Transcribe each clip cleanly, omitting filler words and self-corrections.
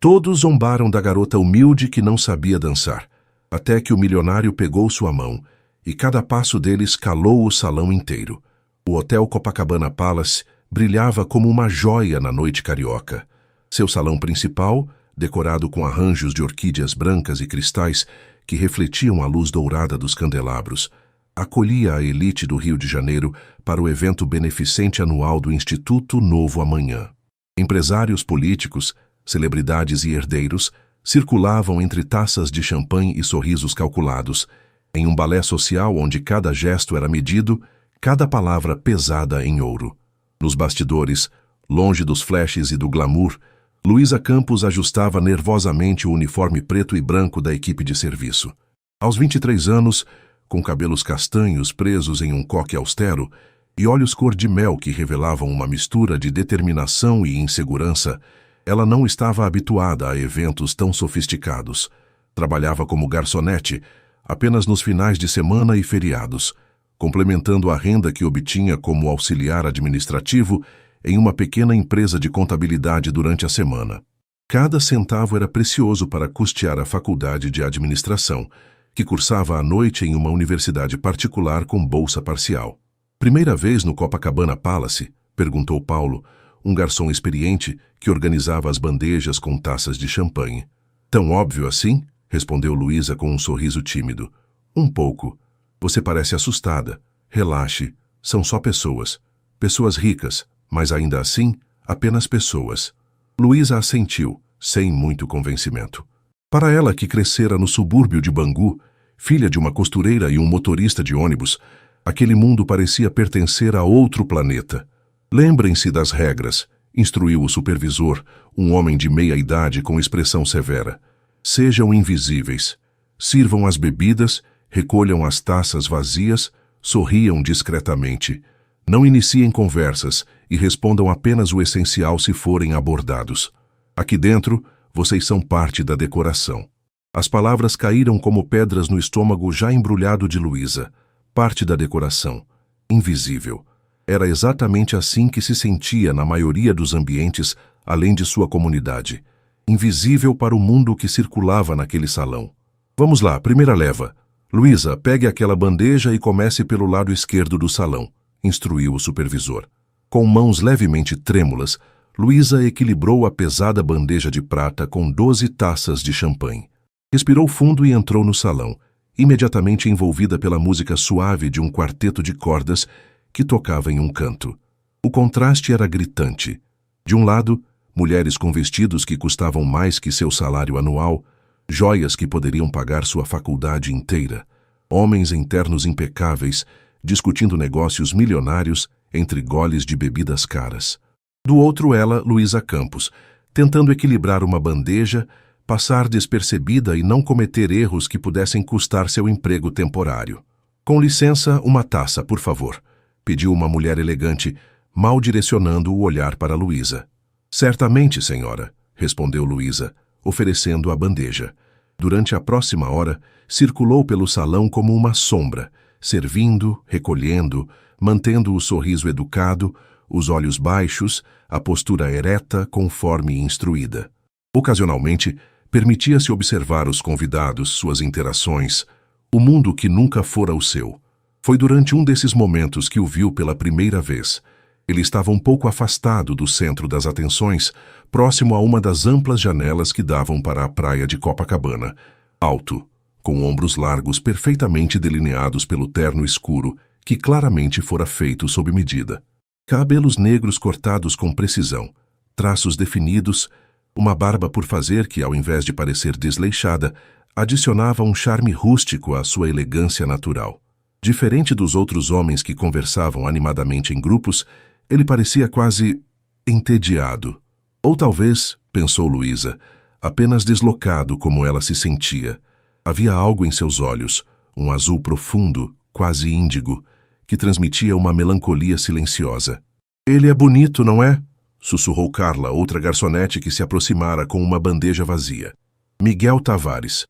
Todos zombaram da garota humilde que não sabia dançar, até que o milionário pegou sua mão, e cada passo deles calou o salão inteiro. O Hotel Copacabana Palace brilhava como uma joia na noite carioca. Seu salão principal, decorado com arranjos de orquídeas brancas e cristais que refletiam a luz dourada dos candelabros, acolhia a elite do Rio de Janeiro para o evento beneficente anual do Instituto Novo Amanhã. Empresários políticos, celebridades e herdeiros circulavam entre taças de champanhe e sorrisos calculados, em um balé social onde cada gesto era medido, cada palavra pesada em ouro. Nos bastidores, longe dos flashes e do glamour, Luísa Campos ajustava nervosamente o uniforme preto e branco da equipe de serviço. Aos 23 anos, com cabelos castanhos presos em um coque austero e olhos cor de mel que revelavam uma mistura de determinação e insegurança, ela não estava habituada a eventos tão sofisticados. Trabalhava como garçonete, apenas nos finais de semana e feriados, complementando a renda que obtinha como auxiliar administrativo em uma pequena empresa de contabilidade durante a semana. Cada centavo era precioso para custear a faculdade de administração, que cursava à noite em uma universidade particular com bolsa parcial. Primeira vez no Copacabana Palace? Perguntou Paulo, um garçom experiente que organizava as bandejas com taças de champanhe. Tão óbvio assim? Respondeu Luísa com um sorriso tímido. Um pouco. Você parece assustada. Relaxe. São só pessoas. Pessoas ricas, mas ainda assim, apenas pessoas. Luísa assentiu, sem muito convencimento. Para ela, que crescera no subúrbio de Bangu, filha de uma costureira e um motorista de ônibus, aquele mundo parecia pertencer a outro planeta. Lembrem-se das regras, instruiu o supervisor, um homem de meia-idade com expressão severa. Sejam invisíveis. Sirvam as bebidas, recolham as taças vazias, sorriam discretamente. Não iniciem conversas e respondam apenas o essencial se forem abordados. Aqui dentro, vocês são parte da decoração. As palavras caíram como pedras no estômago já embrulhado de Luísa. Parte da decoração. Invisível. Era exatamente assim que se sentia na maioria dos ambientes, além de sua comunidade. Invisível para o mundo que circulava naquele salão. Vamos lá, primeira leva. Luísa, pegue aquela bandeja e comece pelo lado esquerdo do salão, instruiu o supervisor. Com mãos levemente trêmulas, Luísa equilibrou a pesada bandeja de prata com 12 taças de champanhe. Respirou fundo e entrou no salão, imediatamente envolvida pela música suave de um quarteto de cordas que tocava em um canto. O contraste era gritante. De um lado, mulheres com vestidos que custavam mais que seu salário anual, joias que poderiam pagar sua faculdade inteira, homens em ternos impecáveis, discutindo negócios milionários entre goles de bebidas caras. Do outro ela, Luísa Campos, tentando equilibrar uma bandeja, passar despercebida e não cometer erros que pudessem custar seu emprego temporário. Com licença, uma taça, por favor, pediu uma mulher elegante, mal direcionando o olhar para Luísa. Certamente, senhora, respondeu Luísa, oferecendo a bandeja. Durante a próxima hora, circulou pelo salão como uma sombra, servindo, recolhendo, mantendo o sorriso educado, os olhos baixos, a postura ereta conforme instruída. Ocasionalmente, permitia-se observar os convidados, suas interações, o mundo que nunca fora o seu. Foi durante um desses momentos que o viu pela primeira vez. Ele estava um pouco afastado do centro das atenções, próximo a uma das amplas janelas que davam para a praia de Copacabana, alto, com ombros largos perfeitamente delineados pelo terno escuro, que claramente fora feito sob medida. Cabelos negros cortados com precisão, traços definidos, uma barba por fazer que, ao invés de parecer desleixada, adicionava um charme rústico à sua elegância natural. Diferente dos outros homens que conversavam animadamente em grupos, ele parecia quase entediado. Ou talvez, pensou Luísa, apenas deslocado como ela se sentia. Havia algo em seus olhos, um azul profundo, quase índigo, que transmitia uma melancolia silenciosa. Ele é bonito, não é? Sussurrou Carla, outra garçonete que se aproximara com uma bandeja vazia. Miguel Tavares,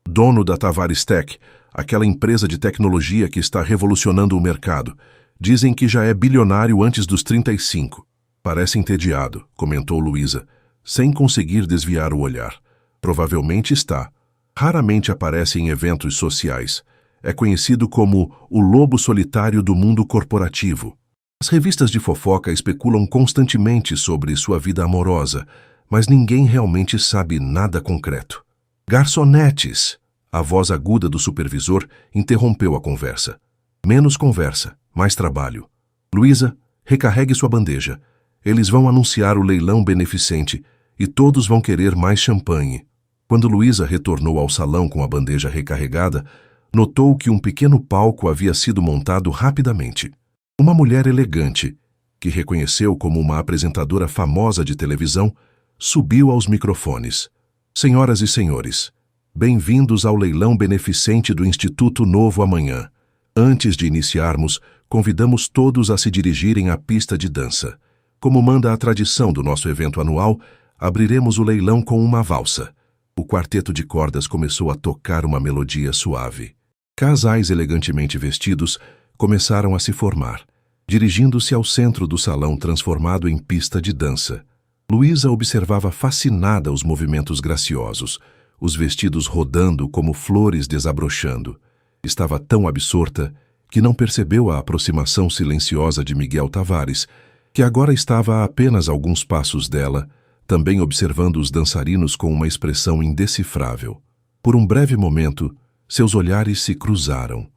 dono da Tavares Tech, aquela empresa de tecnologia que está revolucionando o mercado. Dizem que já é bilionário antes dos 35. Parece entediado, comentou Luísa. sem conseguir desviar o olhar. Provavelmente está. Raramente aparece em eventos sociais. É conhecido como o lobo solitário do mundo corporativo. As revistas de fofoca especulam constantemente sobre sua vida amorosa, mas ninguém realmente sabe nada concreto. Garçonetes! A voz aguda do supervisor interrompeu a conversa. Menos conversa, mais trabalho. Luísa, recarregue sua bandeja. Eles vão anunciar o leilão beneficente e todos vão querer mais champanhe. Quando Luísa retornou ao salão com a bandeja recarregada, notou que um pequeno palco havia sido montado rapidamente. Uma mulher elegante, que reconheceu como uma apresentadora famosa de televisão, subiu aos microfones. Senhoras e senhores, bem-vindos ao leilão beneficente do Instituto Novo amanhã. Antes de iniciarmos, convidamos todos a se dirigirem à pista de dança. Como manda a tradição do nosso evento anual, abriremos o leilão com uma valsa. O quarteto de cordas começou a tocar uma melodia suave. Casais elegantemente vestidos começaram a se formar, dirigindo-se ao centro do salão transformado em pista de dança. Luísa observava fascinada os movimentos graciosos, os vestidos rodando como flores desabrochando. Estava tão absorta que não percebeu a aproximação silenciosa de Miguel Tavares, que agora estava a apenas alguns passos dela, também observando os dançarinos com uma expressão indecifrável. Por um breve momento, seus olhares se cruzaram.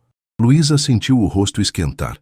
Luísa sentiu o rosto esquentar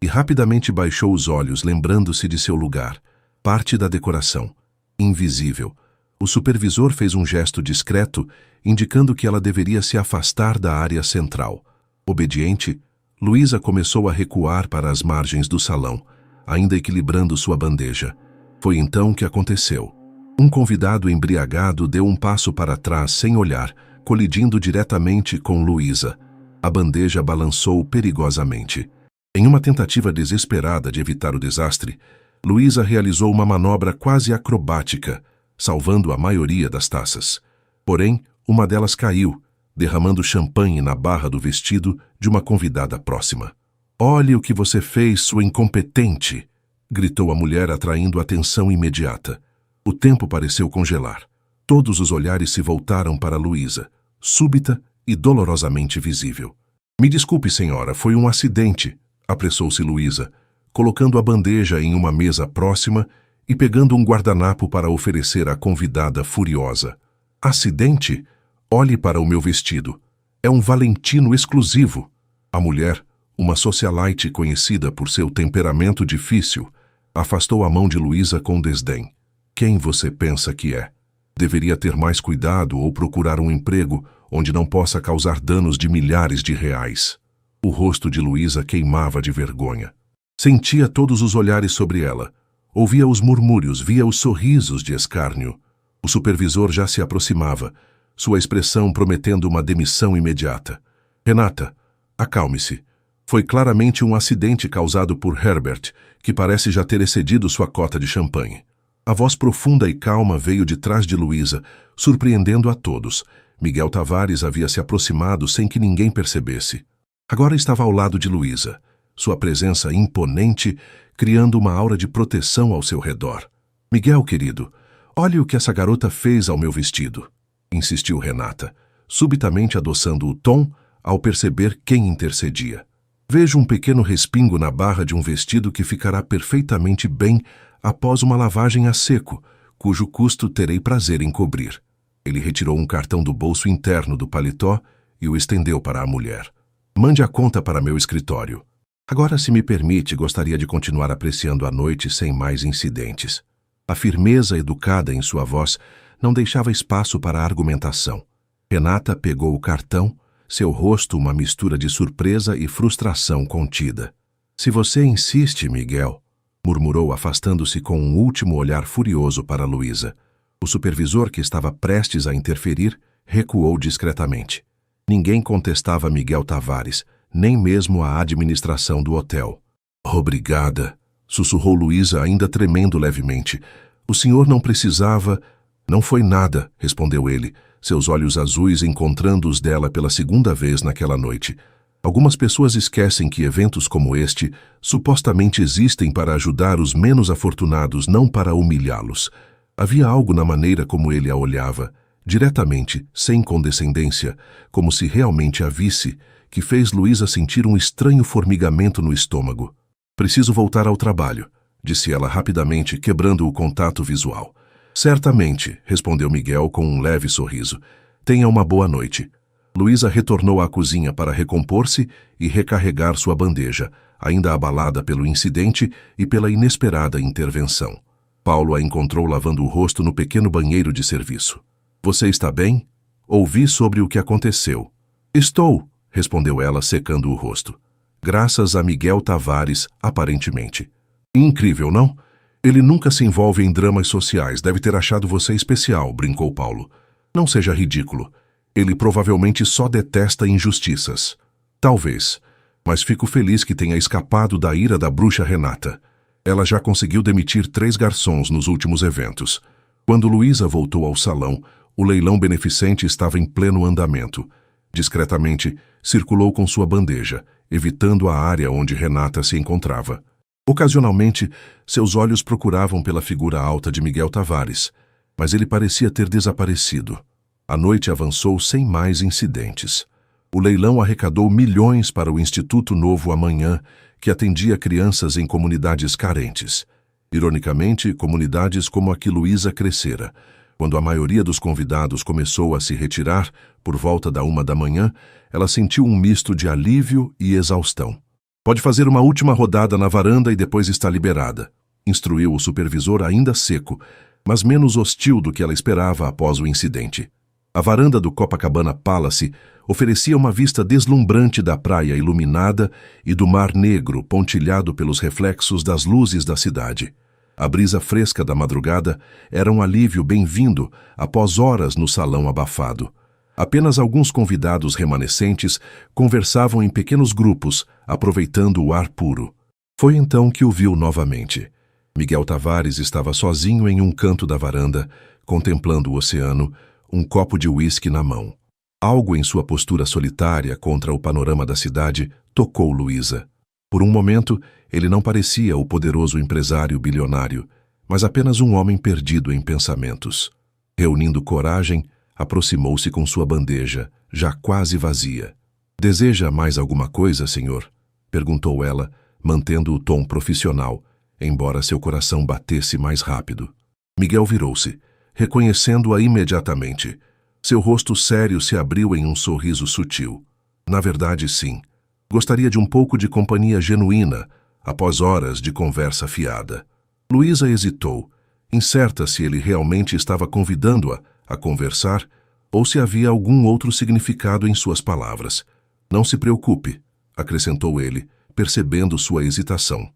e rapidamente baixou os olhos, lembrando-se de seu lugar, parte da decoração, invisível. O supervisor fez um gesto discreto, indicando que ela deveria se afastar da área central. Obediente, Luísa começou a recuar para as margens do salão, ainda equilibrando sua bandeja. Foi então que aconteceu. Um convidado embriagado deu um passo para trás sem olhar, colidindo diretamente com Luísa. A bandeja balançou perigosamente. Em uma tentativa desesperada de evitar o desastre, Luísa realizou uma manobra quase acrobática, salvando a maioria das taças. Porém, uma delas caiu, derramando champanhe na barra do vestido de uma convidada próxima. "Olhe o que você fez, sua incompetente!" gritou a mulher, atraindo atenção imediata. O tempo pareceu congelar. Todos os olhares se voltaram para Luísa, súbita e dolorosamente visível. "Me desculpe, senhora, foi um acidente", apressou-se Luísa, colocando a bandeja em uma mesa próxima e pegando um guardanapo para oferecer à convidada furiosa. "Acidente? Olhe para o meu vestido. É um Valentino exclusivo." A mulher, uma socialite conhecida por seu temperamento difícil, afastou a mão de Luísa com desdém. "Quem você pensa que é? Deveria ter mais cuidado ou procurar um emprego onde não possa causar danos de milhares de reais." O rosto de Luísa queimava de vergonha. Sentia todos os olhares sobre ela. Ouvia os murmúrios, via os sorrisos de escárnio. O supervisor já se aproximava, sua expressão prometendo uma demissão imediata. "Renata, acalme-se. Foi claramente um acidente causado por Herbert, que parece já ter excedido sua cota de champanhe." A voz profunda e calma veio de trás de Luísa, surpreendendo a todos. Miguel Tavares havia se aproximado sem que ninguém percebesse. Agora estava ao lado de Luísa, sua presença imponente, criando uma aura de proteção ao seu redor. "Miguel, querido, olhe o que essa garota fez ao meu vestido", insistiu Renata, subitamente adoçando o tom ao perceber quem intercedia. "Vejo um pequeno respingo na barra de um vestido que ficará perfeitamente bem após uma lavagem a seco, cujo custo terei prazer em cobrir." Ele retirou um cartão do bolso interno do paletó e o estendeu para a mulher. "Mande a conta para meu escritório. Agora, se me permite, gostaria de continuar apreciando a noite sem mais incidentes." A firmeza educada em sua voz não deixava espaço para argumentação. Renata pegou o cartão, seu rosto uma mistura de surpresa e frustração contida. "Se você insiste, Miguel", murmurou, afastando-se com um último olhar furioso para Luísa. O supervisor, que estava prestes a interferir, recuou discretamente. Ninguém contestava Miguel Tavares, nem mesmo a administração do hotel. "Obrigada", sussurrou Luísa, ainda tremendo levemente. "O senhor não precisava..." "Não foi nada", respondeu ele, seus olhos azuis encontrando os dela pela segunda vez naquela noite. Algumas pessoas esquecem que eventos como este supostamente existem para ajudar os menos afortunados, não para humilhá-los. Havia algo na maneira como ele a olhava, diretamente, sem condescendência, como se realmente a visse, que fez Luísa sentir um estranho formigamento no estômago. Preciso voltar ao trabalho, disse ela rapidamente, quebrando o contato visual. Certamente, respondeu Miguel com um leve sorriso. Tenha uma boa noite. Luísa retornou à cozinha para recompor-se e recarregar sua bandeja, ainda abalada pelo incidente e pela inesperada intervenção. Paulo a encontrou lavando o rosto no pequeno banheiro de serviço. Você está bem? Ouvi sobre o que aconteceu. Estou, respondeu ela, secando o rosto. Graças a Miguel Tavares, aparentemente. Incrível, não? Ele nunca se envolve em dramas sociais, deve ter achado você especial, brincou Paulo. Não seja ridículo. Ele provavelmente só detesta injustiças. Talvez, mas fico feliz que tenha escapado da ira da bruxa Renata. Ela já conseguiu demitir 3 garçons nos últimos eventos. Quando Luísa voltou ao salão, o leilão beneficente estava em pleno andamento. Discretamente, circulou com sua bandeja, evitando a área onde Renata se encontrava. Ocasionalmente, seus olhos procuravam pela figura alta de Miguel Tavares, mas ele parecia ter desaparecido. A noite avançou sem mais incidentes. O leilão arrecadou milhões para o Instituto Novo Amanhã, que atendia crianças em comunidades carentes. Ironicamente, comunidades como a que Luísa crescera. Quando a maioria dos convidados começou a se retirar, por volta da 1 da manhã, ela sentiu um misto de alívio e exaustão. Pode fazer uma última rodada na varanda e depois está liberada, instruiu o supervisor ainda seco, mas menos hostil do que ela esperava após o incidente. A varanda do Copacabana Palace oferecia uma vista deslumbrante da praia iluminada e do mar negro pontilhado pelos reflexos das luzes da cidade. A brisa fresca da madrugada era um alívio bem-vindo após horas no salão abafado. Apenas alguns convidados remanescentes conversavam em pequenos grupos, aproveitando o ar puro. Foi então que o viu novamente. Miguel Tavares estava sozinho em um canto da varanda, contemplando o oceano, um copo de uísque na mão. Algo em sua postura solitária contra o panorama da cidade tocou Luísa. Por um momento, ele não parecia o poderoso empresário bilionário, mas apenas um homem perdido em pensamentos. Reunindo coragem, aproximou-se com sua bandeja, já quase vazia. Deseja mais alguma coisa, senhor? Perguntou ela, mantendo o tom profissional, embora seu coração batesse mais rápido. Miguel virou-se, reconhecendo-a imediatamente. Seu rosto sério se abriu em um sorriso sutil. Na verdade, sim. Gostaria de um pouco de companhia genuína, após horas de conversa fiada. Luísa hesitou, incerta se ele realmente estava convidando-a a conversar ou se havia algum outro significado em suas palavras. Não se preocupe, acrescentou ele, percebendo sua hesitação.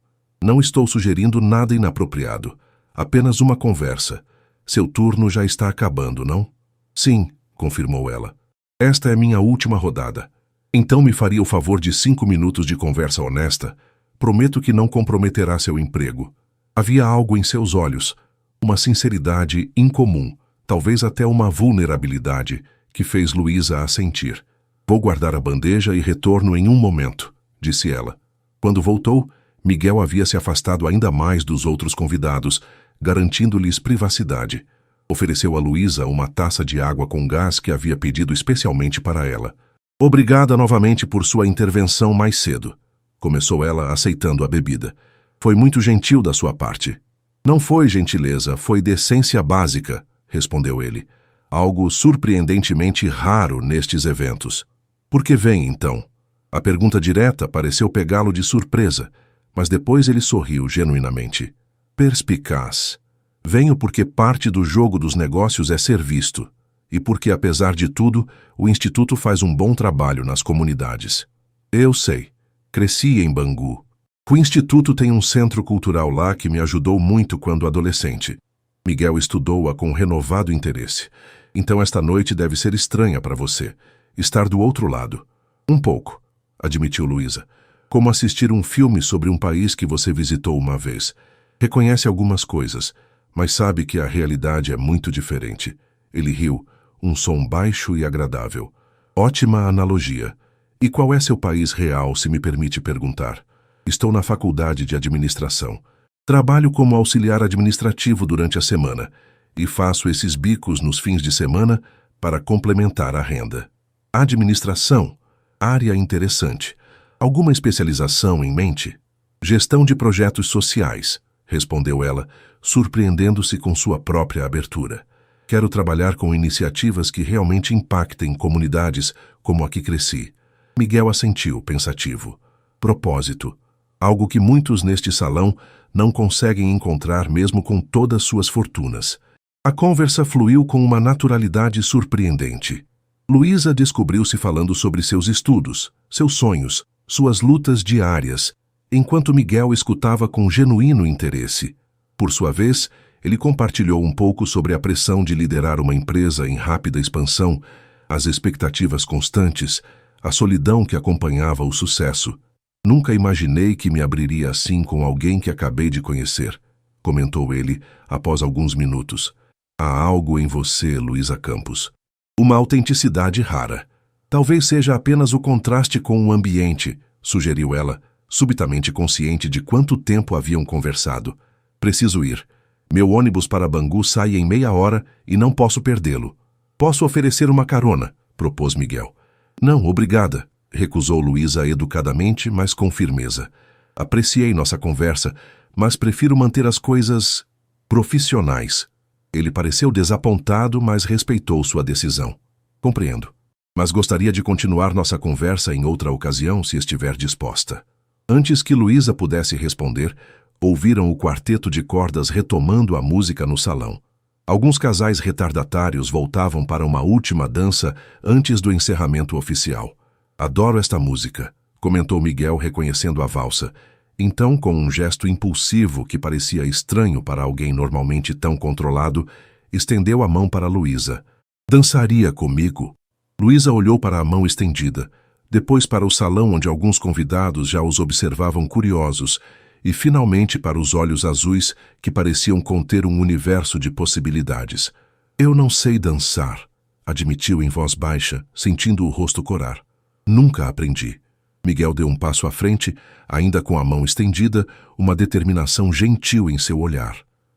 Não estou sugerindo nada inapropriado. Apenas uma conversa. Seu turno já está acabando, não? Sim, confirmou ela. Esta é minha última rodada. Então me faria o favor de 5 minutos de conversa honesta? Prometo que não comprometerá seu emprego. Havia algo em seus olhos, uma sinceridade incomum, talvez até uma vulnerabilidade, que fez Luísa assentir. Vou guardar a bandeja e retorno em um momento, disse ela. Quando voltou, Miguel havia se afastado ainda mais dos outros convidados, garantindo-lhes privacidade. Ofereceu a Luísa uma taça de água com gás que havia pedido especialmente para ela. Obrigada novamente por sua intervenção mais cedo, começou ela aceitando a bebida. Foi muito gentil da sua parte. Não foi gentileza, foi decência básica, respondeu ele. Algo surpreendentemente raro nestes eventos. Por que vem, então? A pergunta direta pareceu pegá-lo de surpresa, mas depois ele sorriu genuinamente. Perspicaz. Venho porque parte do jogo dos negócios é ser visto, e porque, apesar de tudo, o Instituto faz um bom trabalho nas comunidades. Eu sei. Cresci em Bangu. O Instituto tem um centro cultural lá que me ajudou muito quando adolescente. Miguel estudou-a com renovado interesse. Então esta noite deve ser estranha para você. Estar do outro lado. Um pouco, admitiu Luísa. Como assistir um filme sobre um país que você visitou uma vez. Reconhece algumas coisas, mas sabe que a realidade é muito diferente. Ele riu, um som baixo e agradável. Ótima analogia. E qual é seu país real, se me permite perguntar? Estou na faculdade de administração. Trabalho como auxiliar administrativo durante a semana. e faço esses bicos nos fins de semana para complementar a renda. Administração. Área interessante. Alguma especialização em mente? Gestão de projetos sociais, respondeu ela, surpreendendo-se com sua própria abertura. Quero trabalhar com iniciativas que realmente impactem comunidades como a que cresci. Miguel assentiu, pensativo. Propósito. Algo que muitos neste salão não conseguem encontrar mesmo com todas suas fortunas. A conversa fluiu com uma naturalidade surpreendente. Luísa descobriu-se falando sobre seus estudos, seus sonhos, suas lutas diárias, enquanto Miguel escutava com genuíno interesse. Por sua vez, ele compartilhou um pouco sobre a pressão de liderar uma empresa em rápida expansão, as expectativas constantes, a solidão que acompanhava o sucesso. Nunca imaginei que me abriria assim com alguém que acabei de conhecer, comentou ele após alguns minutos. Há algo em você, Luísa Campos. Uma autenticidade rara. Talvez seja apenas o contraste com o ambiente, sugeriu ela, subitamente consciente de quanto tempo haviam conversado. Preciso ir. Meu ônibus para Bangu sai em meia hora e não posso perdê-lo. Posso oferecer uma carona, propôs Miguel. Não, obrigada, recusou Luísa educadamente, mas com firmeza. Apreciei nossa conversa, mas prefiro manter as coisas profissionais. Ele pareceu desapontado, mas respeitou sua decisão. Compreendo. Mas gostaria de continuar nossa conversa em outra ocasião, se estiver disposta. Antes que Luísa pudesse responder, ouviram o quarteto de cordas retomando a música no salão. Alguns casais retardatários voltavam para uma última dança antes do encerramento oficial. Adoro esta música, comentou Miguel reconhecendo a valsa. Então, com um gesto impulsivo que parecia estranho para alguém normalmente tão controlado, estendeu a mão para Luísa. Dançaria comigo? Luísa olhou para a mão estendida, depois para o salão onde alguns convidados já os observavam curiosos, e finalmente para os olhos azuis que pareciam conter um universo de possibilidades. Eu não sei dançar, admitiu em voz baixa, sentindo o rosto corar. Nunca aprendi. Miguel deu um passo à frente, ainda com a mão estendida, uma determinação gentil em seu olhar.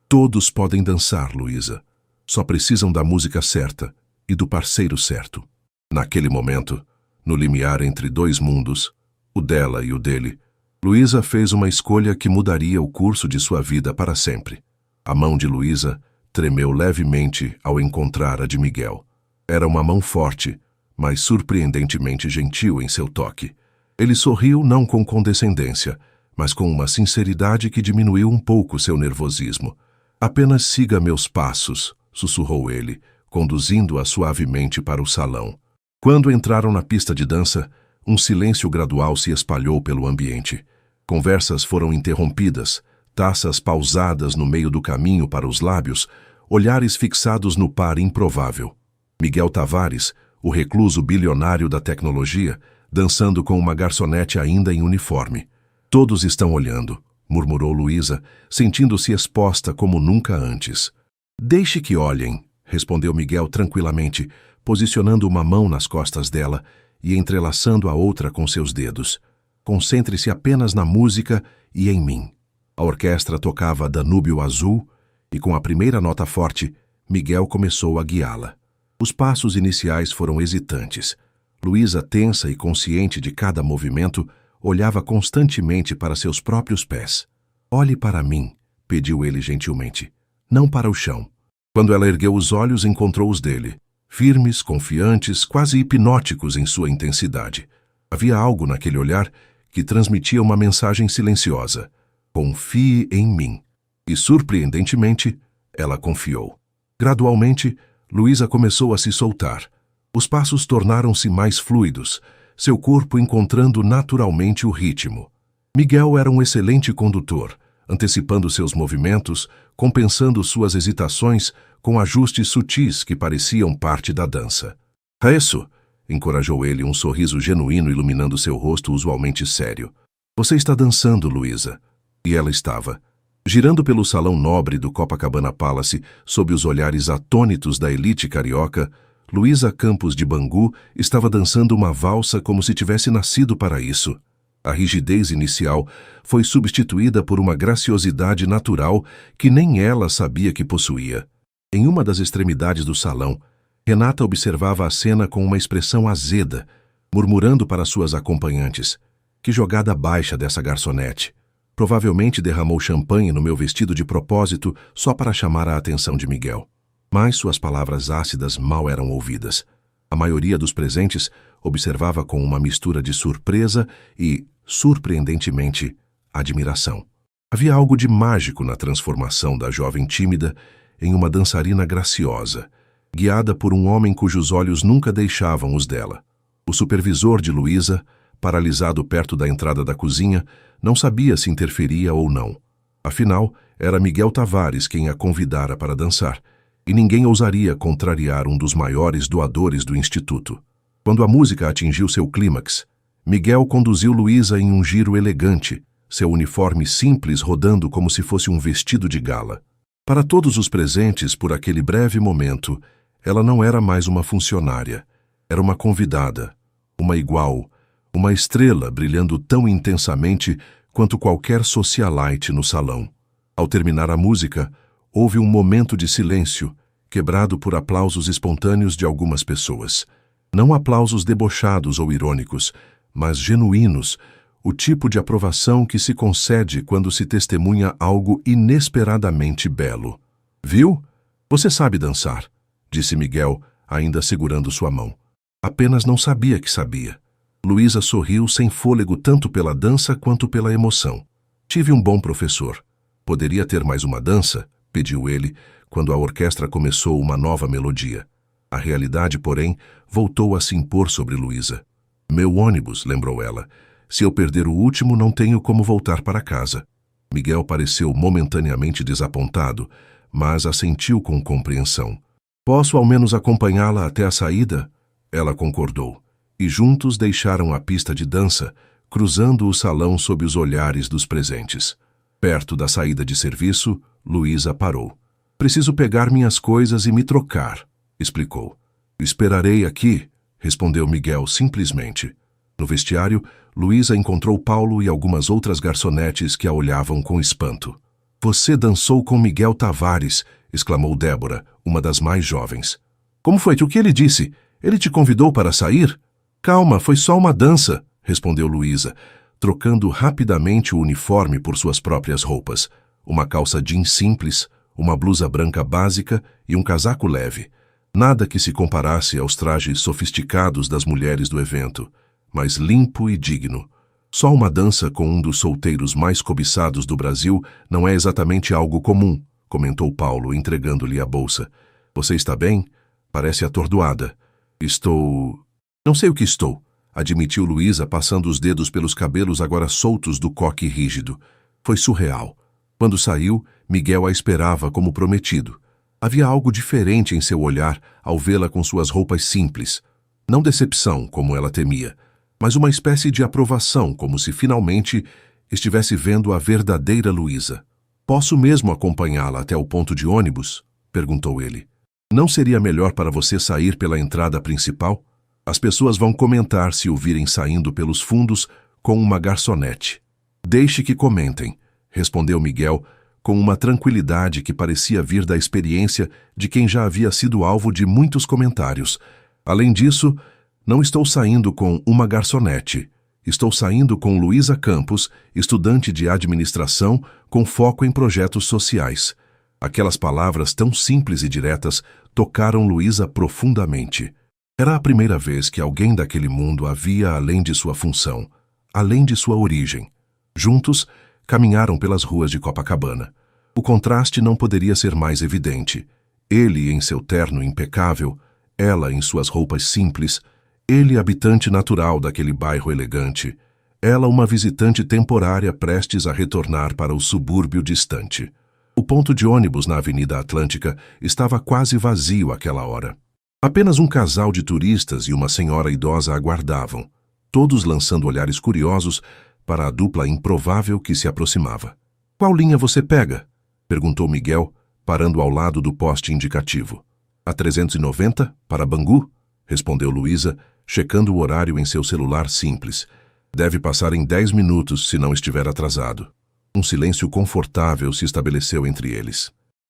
Todos podem dançar, Luísa. Só precisam da música certa e do parceiro certo. Naquele momento, no limiar entre dois mundos, o dela e o dele, Luísa fez uma escolha que mudaria o curso de sua vida para sempre. A mão de Luísa tremeu levemente ao encontrar a de Miguel. Era uma mão forte, mas surpreendentemente gentil em seu toque. Ele sorriu não com condescendência, mas com uma sinceridade que diminuiu um pouco seu nervosismo. Apenas siga meus passos, sussurrou ele, conduzindo-a suavemente para o salão. Quando entraram na pista de dança, um silêncio gradual se espalhou pelo ambiente. Conversas foram interrompidas, taças pausadas no meio do caminho para os lábios, olhares fixados no par improvável. Miguel Tavares, o recluso bilionário da tecnologia, dançando com uma garçonete ainda em uniforme. Todos estão olhando, murmurou Luísa, sentindo-se exposta como nunca antes. Deixe que olhem, respondeu Miguel tranquilamente, posicionando uma mão nas costas dela e entrelaçando a outra com seus dedos. Concentre-se apenas na música e em mim. A orquestra tocava Danúbio Azul e, com a primeira nota forte, Miguel começou a guiá-la. Os passos iniciais foram hesitantes. Luísa, tensa e consciente de cada movimento, olhava constantemente para seus próprios pés. Olhe para mim, pediu ele gentilmente, não para o chão. Quando ela ergueu os olhos, encontrou os dele, firmes, confiantes, quase hipnóticos em sua intensidade. Havia algo naquele olhar que transmitia uma mensagem silenciosa. Confie em mim. E, surpreendentemente, ela confiou. Gradualmente, Luísa começou a se soltar. Os passos tornaram-se mais fluidos, seu corpo encontrando naturalmente o ritmo. Miguel era um excelente condutor, antecipando seus movimentos, compensando suas hesitações com ajustes sutis que pareciam parte da dança. Isso! Encorajou ele, um sorriso genuíno iluminando seu rosto usualmente sério. Você está dançando, Luísa. E ela estava. Girando pelo salão nobre do Copacabana Palace, sob os olhares atônitos da elite carioca, Luísa Campos de Bangu estava dançando uma valsa como se tivesse nascido para isso. A rigidez inicial foi substituída por uma graciosidade natural que nem ela sabia que possuía. Em uma das extremidades do salão, Renata observava a cena com uma expressão azeda, murmurando para suas acompanhantes: "Que jogada baixa dessa garçonete! Provavelmente derramou champanhe no meu vestido de propósito só para chamar a atenção de Miguel." Mas suas palavras ácidas mal eram ouvidas. A maioria dos presentes observava com uma mistura de surpresa e, surpreendentemente, admiração. Havia algo de mágico na transformação da jovem tímida em uma dançarina graciosa, guiada por um homem cujos olhos nunca deixavam os dela. O supervisor de Luísa, paralisado perto da entrada da cozinha, não sabia se interferia ou não. Afinal, era Miguel Tavares quem a convidara para dançar, e ninguém ousaria contrariar um dos maiores doadores do Instituto. Quando a música atingiu seu clímax, Miguel conduziu Luísa em um giro elegante, seu uniforme simples rodando como se fosse um vestido de gala. Para todos os presentes, por aquele breve momento, ela não era mais uma funcionária. Era uma convidada, uma igual, uma estrela brilhando tão intensamente quanto qualquer socialite no salão. Ao terminar a música, houve um momento de silêncio, quebrado por aplausos espontâneos de algumas pessoas. Não aplausos debochados ou irônicos, mas genuínos, o tipo de aprovação que se concede quando se testemunha algo inesperadamente belo. "Viu? Você sabe dançar", disse Miguel, ainda segurando sua mão. Apenas não sabia que sabia. Luísa sorriu sem fôlego tanto pela dança quanto pela emoção. "Tive um bom professor. Poderia ter mais uma dança?", pediu ele, quando a orquestra começou uma nova melodia. A realidade, porém, voltou a se impor sobre Luísa. "Meu ônibus", lembrou ela. "Se eu perder o último, não tenho como voltar para casa." Miguel pareceu momentaneamente desapontado, mas assentiu com compreensão. "Posso ao menos acompanhá-la até a saída?" Ela concordou, e juntos deixaram a pista de dança, cruzando o salão sob os olhares dos presentes. Perto da saída de serviço, Luísa parou. "Preciso pegar minhas coisas e me trocar", explicou. "Esperarei aqui", respondeu Miguel simplesmente. No vestiário, Luísa encontrou Paulo e algumas outras garçonetes que a olhavam com espanto. "Você dançou com Miguel Tavares", exclamou Débora, uma das mais jovens. "Como foi? O que ele disse? Ele te convidou para sair?" "Calma, foi só uma dança", respondeu Luísa, trocando rapidamente o uniforme por suas próprias roupas. Uma calça jeans simples, uma blusa branca básica e um casaco leve. Nada que se comparasse aos trajes sofisticados das mulheres do evento, mas limpo e digno. Só uma dança com um dos solteiros mais cobiçados do Brasil não é exatamente algo comum, comentou Paulo, entregando-lhe a bolsa. "Você está bem? Parece atordoada." "Estou... não sei o que estou", admitiu Luísa, passando os dedos pelos cabelos agora soltos do coque rígido. Foi surreal. Quando saiu, Miguel a esperava como prometido. Havia algo diferente em seu olhar ao vê-la com suas roupas simples. Não decepção, como ela temia, mas uma espécie de aprovação, como se finalmente estivesse vendo a verdadeira Luísa. "Posso mesmo acompanhá-la até o ponto de ônibus?", perguntou ele. "Não seria melhor para você sair pela entrada principal? As pessoas vão comentar se o virem saindo pelos fundos com uma garçonete." "Deixe que comentem", respondeu Miguel, com uma tranquilidade que parecia vir da experiência de quem já havia sido alvo de muitos comentários. "Além disso, não estou saindo com uma garçonete. Estou saindo com Luísa Campos, estudante de administração com foco em projetos sociais." Aquelas palavras tão simples e diretas tocaram Luísa profundamente. Era a primeira vez que alguém daquele mundo a via além de sua função, além de sua origem. Juntos, caminharam pelas ruas de Copacabana. O contraste não poderia ser mais evidente. Ele em seu terno impecável, ela em suas roupas simples, ele habitante natural daquele bairro elegante, ela uma visitante temporária prestes a retornar para o subúrbio distante. O ponto de ônibus na Avenida Atlântica estava quase vazio àquela hora. Apenas um casal de turistas e uma senhora idosa aguardavam, todos lançando olhares curiosos para a dupla improvável que se aproximava. "Qual linha você pega?", perguntou Miguel, parando ao lado do poste indicativo. "A 390, para Bangu?", respondeu Luísa, checando o horário em seu celular simples. "Deve passar em 10 minutos, se não estiver atrasado." Um silêncio confortável se estabeleceu entre eles.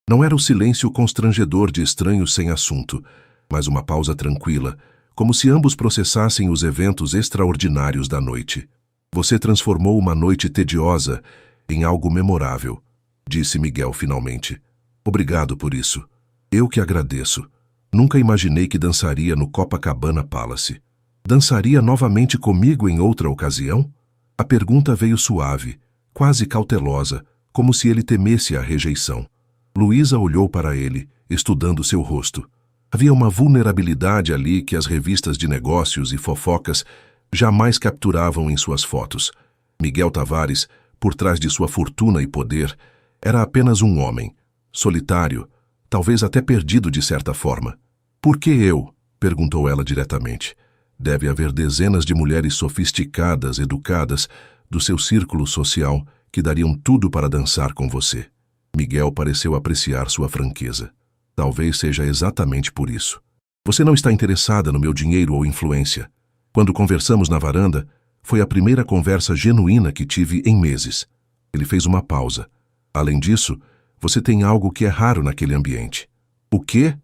Não era o silêncio constrangedor de estranhos sem assunto, mas uma pausa tranquila, como se ambos processassem os eventos extraordinários da noite. Você transformou uma noite tediosa em algo memorável, disse Miguel finalmente. Obrigado por isso. Eu que agradeço. Nunca imaginei que dançaria no Copacabana Palace. Dançaria novamente comigo em outra ocasião? A pergunta veio suave, quase cautelosa, como se ele temesse a rejeição. Luísa olhou para ele, estudando seu rosto. Havia uma vulnerabilidade ali que as revistas de negócios e fofocas jamais capturavam em suas fotos. Miguel Tavares, por trás de sua fortuna e poder, era apenas um homem, solitário, talvez até perdido de certa forma. Por que eu? Perguntou ela diretamente. Deve haver dezenas de mulheres sofisticadas, educadas, do seu círculo social, que dariam tudo para dançar com você. Miguel pareceu apreciar sua franqueza. Talvez seja exatamente por isso. Você não está interessada no meu dinheiro ou influência. Quando conversamos na varanda, foi a primeira conversa genuína que tive em meses. Ele fez uma pausa. Além disso, você tem algo que é raro naquele ambiente. O quê?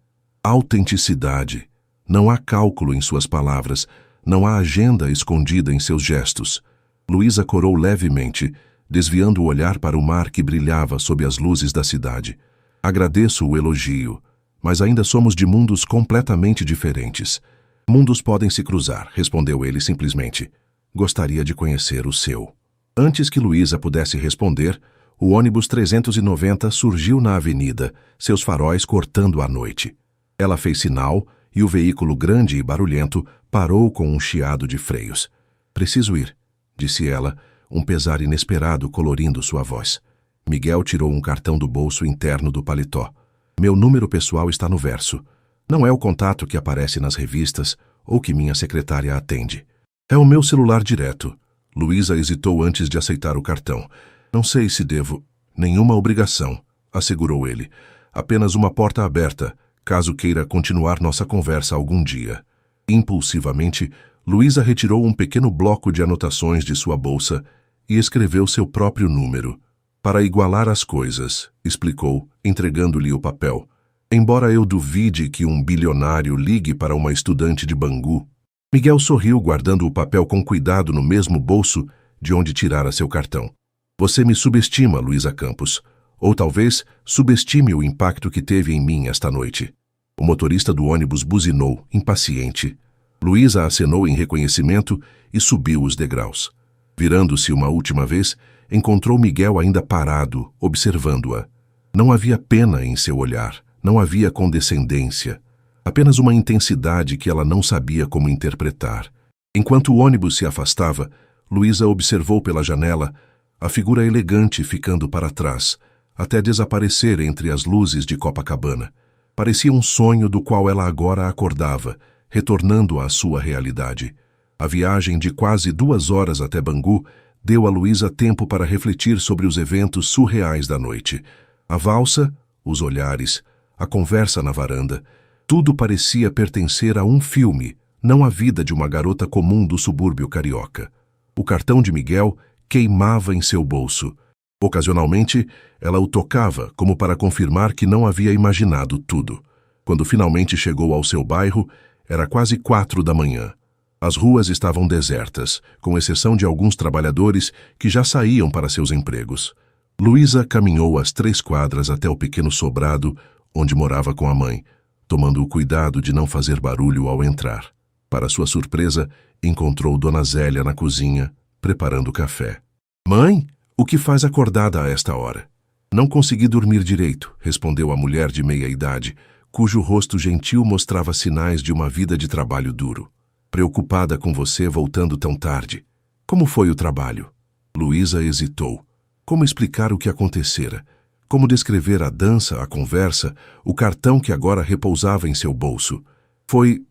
Autenticidade. Não há cálculo em suas palavras, não há agenda escondida em seus gestos. Luísa corou levemente, desviando o olhar para o mar que brilhava sob as luzes da cidade. Agradeço o elogio, mas ainda somos de mundos completamente diferentes. Mundos podem se cruzar, respondeu ele simplesmente. Gostaria de conhecer o seu. Antes que Luísa pudesse responder, o ônibus 390 surgiu na avenida, seus faróis cortando a noite. Ela fez sinal e o veículo grande e barulhento parou com um chiado de freios. Preciso ir, disse ela, um pesar inesperado colorindo sua voz. Miguel tirou um cartão do bolso interno do paletó. Meu número pessoal está no verso. Não é o contato que aparece nas revistas ou que minha secretária atende. É o meu celular direto. Luísa hesitou antes de aceitar o cartão. Não sei se devo. Nenhuma obrigação, assegurou ele. Apenas uma porta aberta, caso queira continuar nossa conversa algum dia. Impulsivamente, Luísa retirou um pequeno bloco de anotações de sua bolsa e escreveu seu próprio número. Para igualar as coisas, explicou, entregando-lhe o papel. Embora eu duvide que um bilionário ligue para uma estudante de Bangu. Miguel sorriu, guardando o papel com cuidado no mesmo bolso de onde tirara seu cartão. Você me subestima, Luísa Campos. Ou talvez subestime o impacto que teve em mim esta noite. O motorista do ônibus buzinou, impaciente. Luísa acenou em reconhecimento e subiu os degraus. Virando-se uma última vez, encontrou Miguel ainda parado, observando-a. Não havia pena em seu olhar, não havia condescendência. Apenas uma intensidade que ela não sabia como interpretar. Enquanto o ônibus se afastava, Luísa observou pela janela a figura elegante ficando para trás, até desaparecer entre as luzes de Copacabana. Parecia um sonho do qual ela agora acordava, retornando à sua realidade. A viagem de quase 2 horas até Bangu deu a Luísa tempo para refletir sobre os eventos surreais da noite. A valsa, os olhares, a conversa na varanda, tudo parecia pertencer a um filme, não à vida de uma garota comum do subúrbio carioca. O cartão de Miguel queimava em seu bolso. Ocasionalmente, ela o tocava, como para confirmar que não havia imaginado tudo. Quando finalmente chegou ao seu bairro, era quase 4 da manhã. As ruas estavam desertas, com exceção de alguns trabalhadores que já saíam para seus empregos. Luísa caminhou as 3 quadras até o pequeno sobrado onde morava com a mãe, tomando o cuidado de não fazer barulho ao entrar. Para sua surpresa, encontrou Dona Zélia na cozinha, preparando café. Mãe? O que faz acordada a esta hora? Não consegui dormir direito, respondeu a mulher de meia idade, cujo rosto gentil mostrava sinais de uma vida de trabalho duro. Preocupada com você voltando tão tarde. Como foi o trabalho? Luísa hesitou. Como explicar o que acontecera? Como descrever a dança, a conversa, o cartão que agora repousava em seu bolso? Foi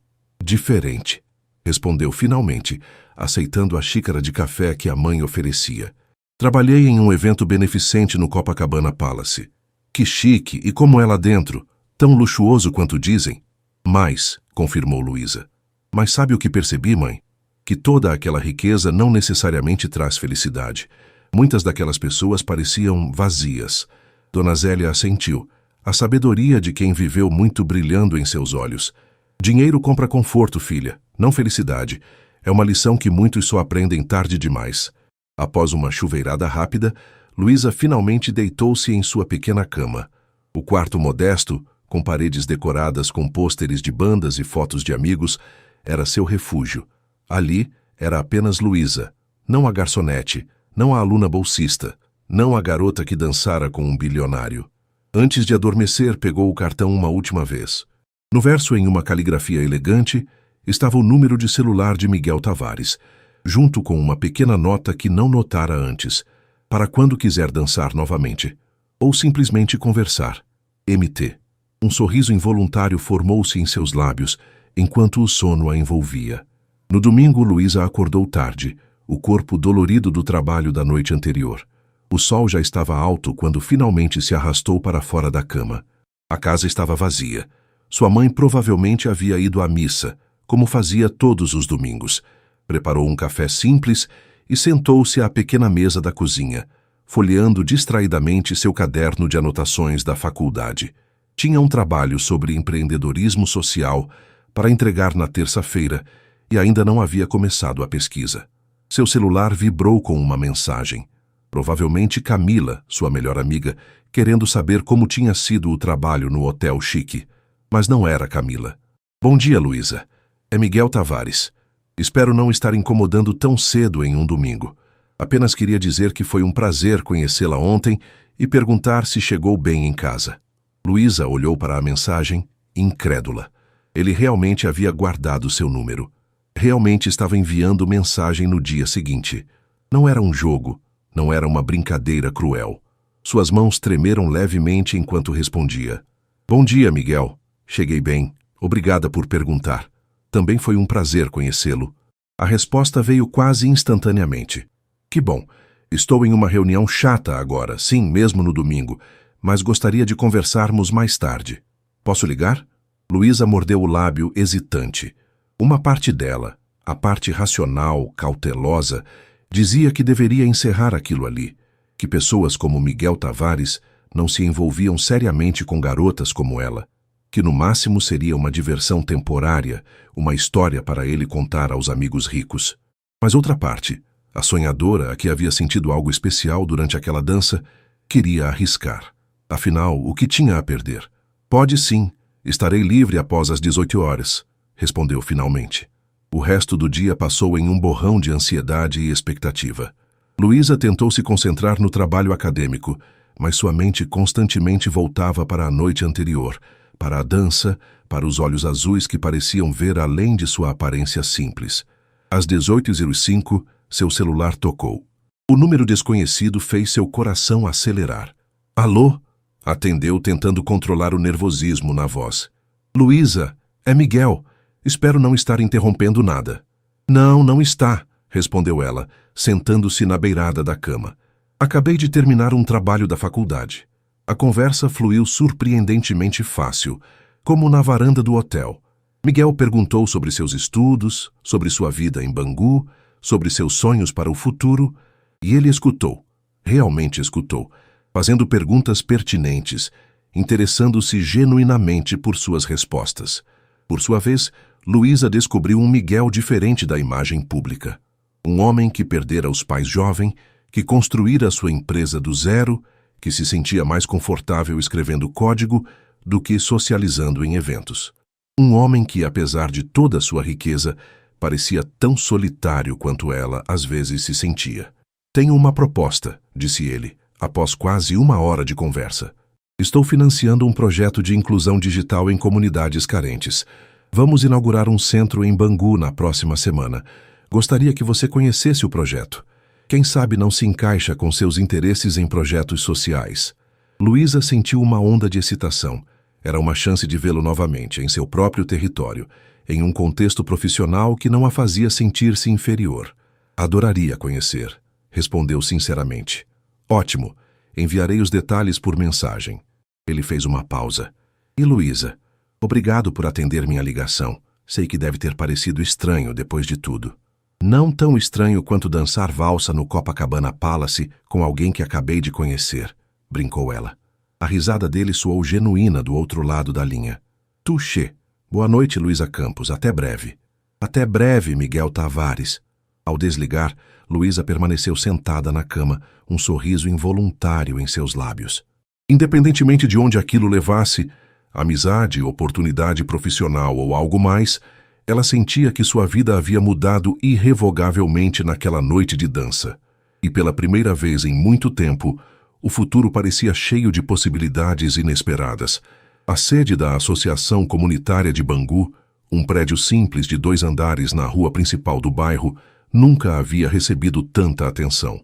diferente, respondeu finalmente, aceitando a xícara de café que a mãe oferecia. Trabalhei em um evento beneficente no Copacabana Palace. Que chique, e como é lá dentro? Tão luxuoso quanto dizem? Mais, confirmou Luísa. Mas sabe o que percebi, mãe? Que toda aquela riqueza não necessariamente traz felicidade. Muitas daquelas pessoas pareciam vazias. Dona Zélia assentiu, a sabedoria de quem viveu muito brilhando em seus olhos. Dinheiro compra conforto, filha, não felicidade. É uma lição que muitos só aprendem tarde demais. Após uma chuveirada rápida, Luísa finalmente deitou-se em sua pequena cama. O quarto modesto, com paredes decoradas com pôsteres de bandas e fotos de amigos, era seu refúgio. Ali era apenas Luísa, não a garçonete, não a aluna bolsista, não a garota que dançara com um bilionário. Antes de adormecer, pegou o cartão uma última vez. No verso, em uma caligrafia elegante, estava o número de celular de Miguel Tavares, junto com uma pequena nota que não notara antes, para quando quiser dançar novamente, ou simplesmente conversar. MT. Um sorriso involuntário formou-se em seus lábios, enquanto o sono a envolvia. No domingo, Luísa acordou tarde, o corpo dolorido do trabalho da noite anterior. O sol já estava alto quando finalmente se arrastou para fora da cama. A casa estava vazia. Sua mãe provavelmente havia ido à missa, como fazia todos os domingos. Preparou um café simples e sentou-se à pequena mesa da cozinha, folheando distraidamente seu caderno de anotações da faculdade. Tinha um trabalho sobre empreendedorismo social para entregar na terça-feira e ainda não havia começado a pesquisa. Seu celular vibrou com uma mensagem. Provavelmente Camila, sua melhor amiga, querendo saber como tinha sido o trabalho no hotel chique. Mas não era Camila. Bom dia, Luísa. É Miguel Tavares. Espero não estar incomodando tão cedo em um domingo. Apenas queria dizer que foi um prazer conhecê-la ontem e perguntar se chegou bem em casa. Luísa olhou para a mensagem, incrédula. Ele realmente havia guardado seu número. Realmente estava enviando mensagem no dia seguinte. Não era um jogo, não era uma brincadeira cruel. Suas mãos tremeram levemente enquanto respondia. Bom dia, Miguel. Cheguei bem. Obrigada por perguntar. Também foi um prazer conhecê-lo. A resposta veio quase instantaneamente. Que bom. Estou em uma reunião chata agora, sim, mesmo no domingo, mas gostaria de conversarmos mais tarde. Posso ligar? Luísa mordeu o lábio hesitante. Uma parte dela, a parte racional, cautelosa, dizia que deveria encerrar aquilo ali, que pessoas como Miguel Tavares não se envolviam seriamente com garotas como ela, que no máximo seria uma diversão temporária, uma história para ele contar aos amigos ricos. Mas outra parte, a sonhadora, a que havia sentido algo especial durante aquela dança, queria arriscar. Afinal, o que tinha a perder? Pode sim, estarei livre após as 18 horas, respondeu finalmente. O resto do dia passou em um borrão de ansiedade e expectativa. Luísa tentou se concentrar no trabalho acadêmico, mas sua mente constantemente voltava para a noite anterior, para a dança, para os olhos azuis que pareciam ver além de sua aparência simples. Às 18h05, seu celular tocou. O número desconhecido fez seu coração acelerar. Alô? Atendeu, tentando controlar o nervosismo na voz. Luísa, é Miguel. Espero não estar interrompendo nada. Não, não está, respondeu ela, sentando-se na beirada da cama. Acabei de terminar um trabalho da faculdade. A conversa fluiu surpreendentemente fácil, como na varanda do hotel. Miguel perguntou sobre seus estudos, sobre sua vida em Bangu, sobre seus sonhos para o futuro, e ele escutou, realmente escutou, fazendo perguntas pertinentes, interessando-se genuinamente por suas respostas. Por sua vez, Luísa descobriu um Miguel diferente da imagem pública. Um homem que perdera os pais jovem, que construíra sua empresa do zero, que se sentia mais confortável escrevendo código do que socializando em eventos. Um homem que, apesar de toda sua riqueza, parecia tão solitário quanto ela às vezes se sentia. Tenho uma proposta, disse ele, após quase uma hora de conversa. Estou financiando um projeto de inclusão digital em comunidades carentes. Vamos inaugurar um centro em Bangu na próxima semana. Gostaria que você conhecesse o projeto. Quem sabe não se encaixa com seus interesses em projetos sociais. Luísa sentiu uma onda de excitação. Era uma chance de vê-lo novamente, em seu próprio território, em um contexto profissional que não a fazia sentir-se inferior. Adoraria conhecer, respondeu sinceramente. Ótimo, enviarei os detalhes por mensagem. Ele fez uma pausa. E Luísa? Obrigado por atender minha ligação. Sei que deve ter parecido estranho depois de tudo. Não tão estranho quanto dançar valsa no Copacabana Palace com alguém que acabei de conhecer, brincou ela. A risada dele soou genuína do outro lado da linha. Touché. Boa noite, Luísa Campos. Até breve. Até breve, Miguel Tavares. Ao desligar, Luísa permaneceu sentada na cama, um sorriso involuntário em seus lábios. Independentemente de onde aquilo levasse, amizade, oportunidade profissional ou algo mais, ela sentia que sua vida havia mudado irrevogavelmente naquela noite de dança. E pela primeira vez em muito tempo, o futuro parecia cheio de possibilidades inesperadas. A sede da Associação Comunitária de Bangu, um prédio simples de 2 andares na rua principal do bairro, nunca havia recebido tanta atenção.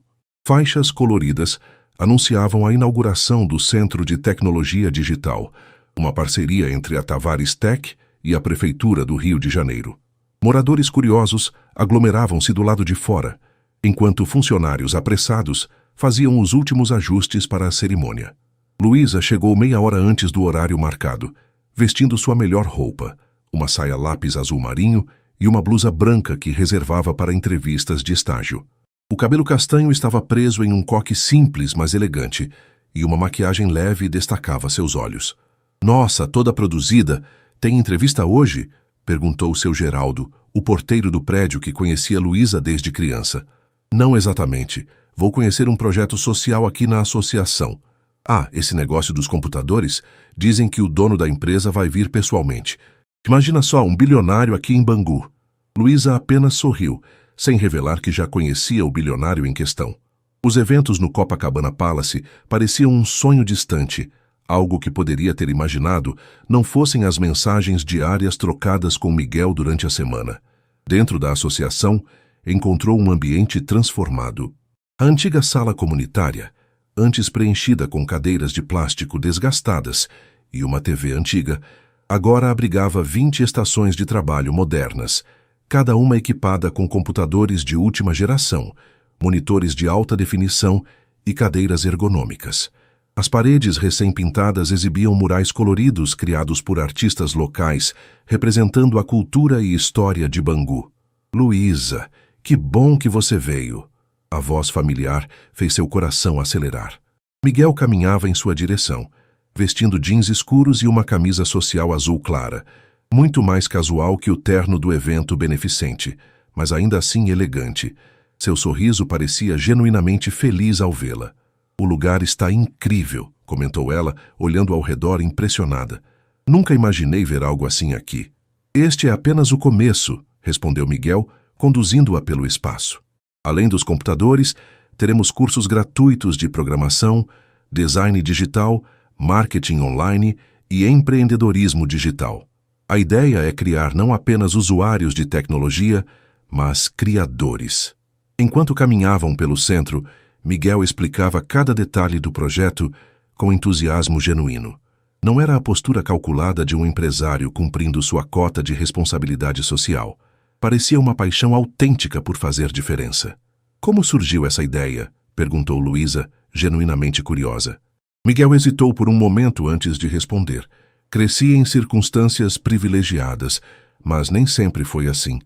Faixas coloridas anunciavam a inauguração do Centro de Tecnologia Digital, uma parceria entre a Tavares Tech e a Prefeitura do Rio de Janeiro. Moradores curiosos aglomeravam-se do lado de fora, enquanto funcionários apressados faziam os últimos ajustes para a cerimônia. Luísa chegou meia hora antes do horário marcado, vestindo sua melhor roupa, uma saia lápis azul marinho e uma blusa branca que reservava para entrevistas de estágio. O cabelo castanho estava preso em um coque simples, mas elegante, e uma maquiagem leve destacava seus olhos. Nossa, toda produzida! Tem entrevista hoje? Perguntou seu Geraldo, o porteiro do prédio que conhecia Luísa desde criança. Não exatamente. Vou conhecer um projeto social aqui na associação. Ah, esse negócio dos computadores? Dizem que o dono da empresa vai vir pessoalmente. Imagina só, um bilionário aqui em Bangu. Luísa apenas sorriu, sem revelar que já conhecia o bilionário em questão. Os eventos no Copacabana Palace pareciam um sonho distante, algo que poderia ter imaginado não fossem as mensagens diárias trocadas com Miguel durante a semana. Dentro da associação, encontrou um ambiente transformado. A antiga sala comunitária, antes preenchida com cadeiras de plástico desgastadas e uma TV antiga, agora abrigava 20 estações de trabalho modernas, cada uma equipada com computadores de última geração, monitores de alta definição e cadeiras ergonômicas. As paredes recém-pintadas exibiam murais coloridos criados por artistas locais, representando a cultura e história de Bangu. Luísa, que bom que você veio! A voz familiar fez seu coração acelerar. Miguel caminhava em sua direção, vestindo jeans escuros e uma camisa social azul clara, muito mais casual que o terno do evento beneficente, mas ainda assim elegante. Seu sorriso parecia genuinamente feliz ao vê-la. O lugar está incrível, comentou ela, olhando ao redor impressionada. Nunca imaginei ver algo assim aqui. Este é apenas o começo, respondeu Miguel, conduzindo-a pelo espaço. Além dos computadores, teremos cursos gratuitos de programação, design digital, marketing online e empreendedorismo digital. A ideia é criar não apenas usuários de tecnologia, mas criadores. Enquanto caminhavam pelo centro, Miguel explicava cada detalhe do projeto com entusiasmo genuíno. Não era a postura calculada de um empresário cumprindo sua cota de responsabilidade social. Parecia uma paixão autêntica por fazer diferença. Como surgiu essa ideia? Perguntou Luísa, genuinamente curiosa. Miguel hesitou por um momento antes de responder. Cresci em circunstâncias privilegiadas, mas nem sempre foi assim.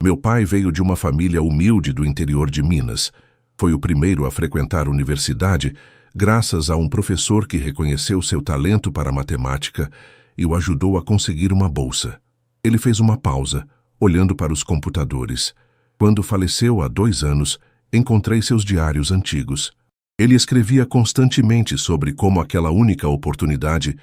Meu pai veio de uma família humilde do interior de Minas. Foi o primeiro a frequentar a universidade, graças a um professor que reconheceu seu talento para a matemática e o ajudou a conseguir uma bolsa. Ele fez uma pausa, olhando para os computadores. Quando faleceu há 2 anos, encontrei seus diários antigos. Ele escrevia constantemente sobre como aquela única oportunidade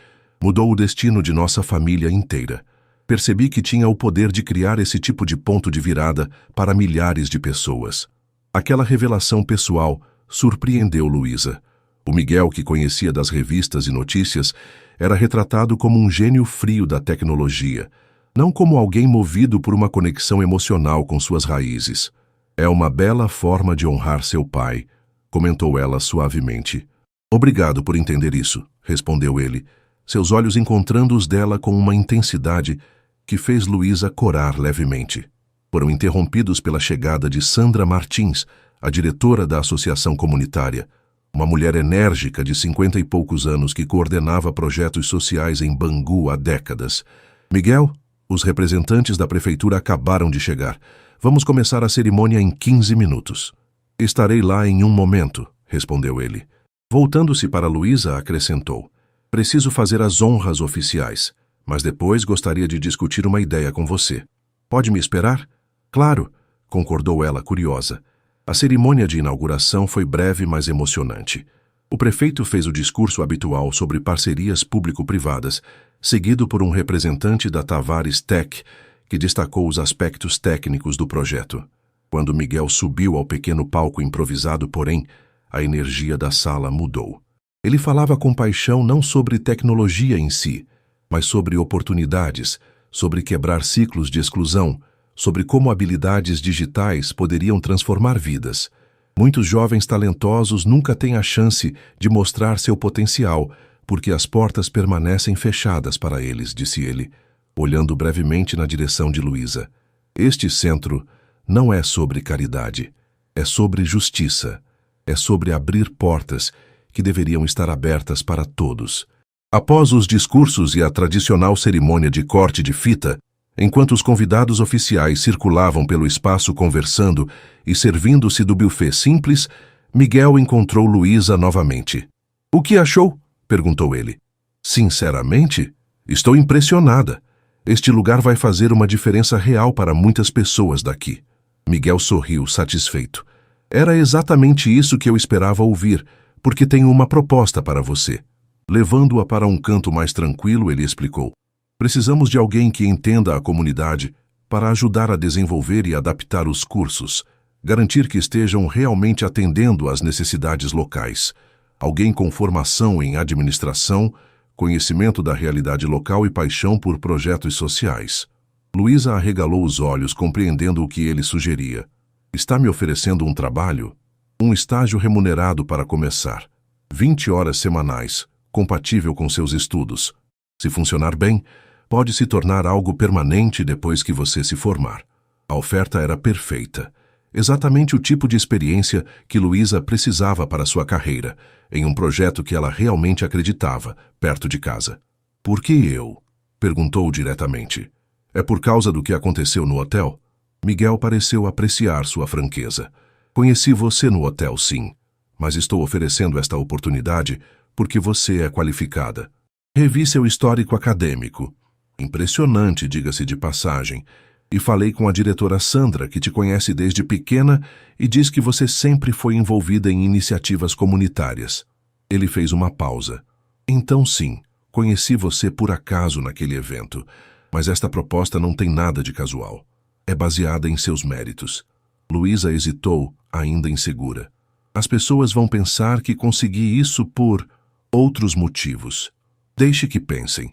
mudou o destino de nossa família inteira. Percebi que tinha o poder de criar esse tipo de ponto de virada para milhares de pessoas. Aquela revelação pessoal surpreendeu Luísa. O Miguel, que conhecia das revistas e notícias, era retratado como um gênio frio da tecnologia, não como alguém movido por uma conexão emocional com suas raízes. É uma bela forma de honrar seu pai, comentou ela suavemente. Obrigado por entender isso, respondeu ele, seus olhos encontrando os dela com uma intensidade que fez Luísa corar levemente. Foram interrompidos pela chegada de Sandra Martins, a diretora da associação comunitária, uma mulher enérgica de 50 e poucos anos que coordenava projetos sociais em Bangu há décadas. Miguel, os representantes da prefeitura acabaram de chegar. Vamos começar a cerimônia em 15 minutos. Estarei lá em um momento, respondeu ele. Voltando-se para Luísa, acrescentou. Preciso fazer as honras oficiais, mas depois gostaria de discutir uma ideia com você. Pode me esperar? Claro, concordou ela curiosa. A cerimônia de inauguração foi breve, mas emocionante. O prefeito fez o discurso habitual sobre parcerias público-privadas, seguido por um representante da Tavares Tech, que destacou os aspectos técnicos do projeto. Quando Miguel subiu ao pequeno palco improvisado, porém, a energia da sala mudou. Ele falava com paixão não sobre tecnologia em si, mas sobre oportunidades, sobre quebrar ciclos de exclusão, sobre como habilidades digitais poderiam transformar vidas. Muitos jovens talentosos nunca têm a chance de mostrar seu potencial, porque as portas permanecem fechadas para eles, disse ele, olhando brevemente na direção de Luísa. Este centro não é sobre caridade, é sobre justiça, é sobre abrir portas que deveriam estar abertas para todos. Após os discursos e a tradicional cerimônia de corte de fita, enquanto os convidados oficiais circulavam pelo espaço conversando e servindo-se do buffet simples, Miguel encontrou Luísa novamente. "O que achou?" perguntou ele. "Sinceramente, estou impressionada. Este lugar vai fazer uma diferença real para muitas pessoas daqui." Miguel sorriu, satisfeito. "Era exatamente isso que eu esperava ouvir, porque tenho uma proposta para você." Levando-a para um canto mais tranquilo, ele explicou. "Precisamos de alguém que entenda a comunidade para ajudar a desenvolver e adaptar os cursos, garantir que estejam realmente atendendo às necessidades locais. Alguém com formação em administração, conhecimento da realidade local e paixão por projetos sociais." Luísa arregalou os olhos, compreendendo o que ele sugeria. "Está me oferecendo um trabalho? Um estágio remunerado para começar. 20 horas semanais, compatível com seus estudos. Se funcionar bem, pode se tornar algo permanente depois que você se formar." A oferta era perfeita. Exatamente o tipo de experiência que Luísa precisava para sua carreira, em um projeto que ela realmente acreditava, perto de casa. "Por que eu?" perguntou diretamente. "É por causa do que aconteceu no hotel?" Miguel pareceu apreciar sua franqueza. "Conheci você no hotel, sim, mas estou oferecendo esta oportunidade porque você é qualificada. Revi seu histórico acadêmico. Impressionante, diga-se de passagem. E falei com a diretora Sandra, que te conhece desde pequena e diz que você sempre foi envolvida em iniciativas comunitárias." Ele fez uma pausa. "Então sim, conheci você por acaso naquele evento, mas esta proposta não tem nada de casual. É baseada em seus méritos." Luísa hesitou, ainda insegura. "As pessoas vão pensar que consegui isso por outros motivos. Deixe que pensem.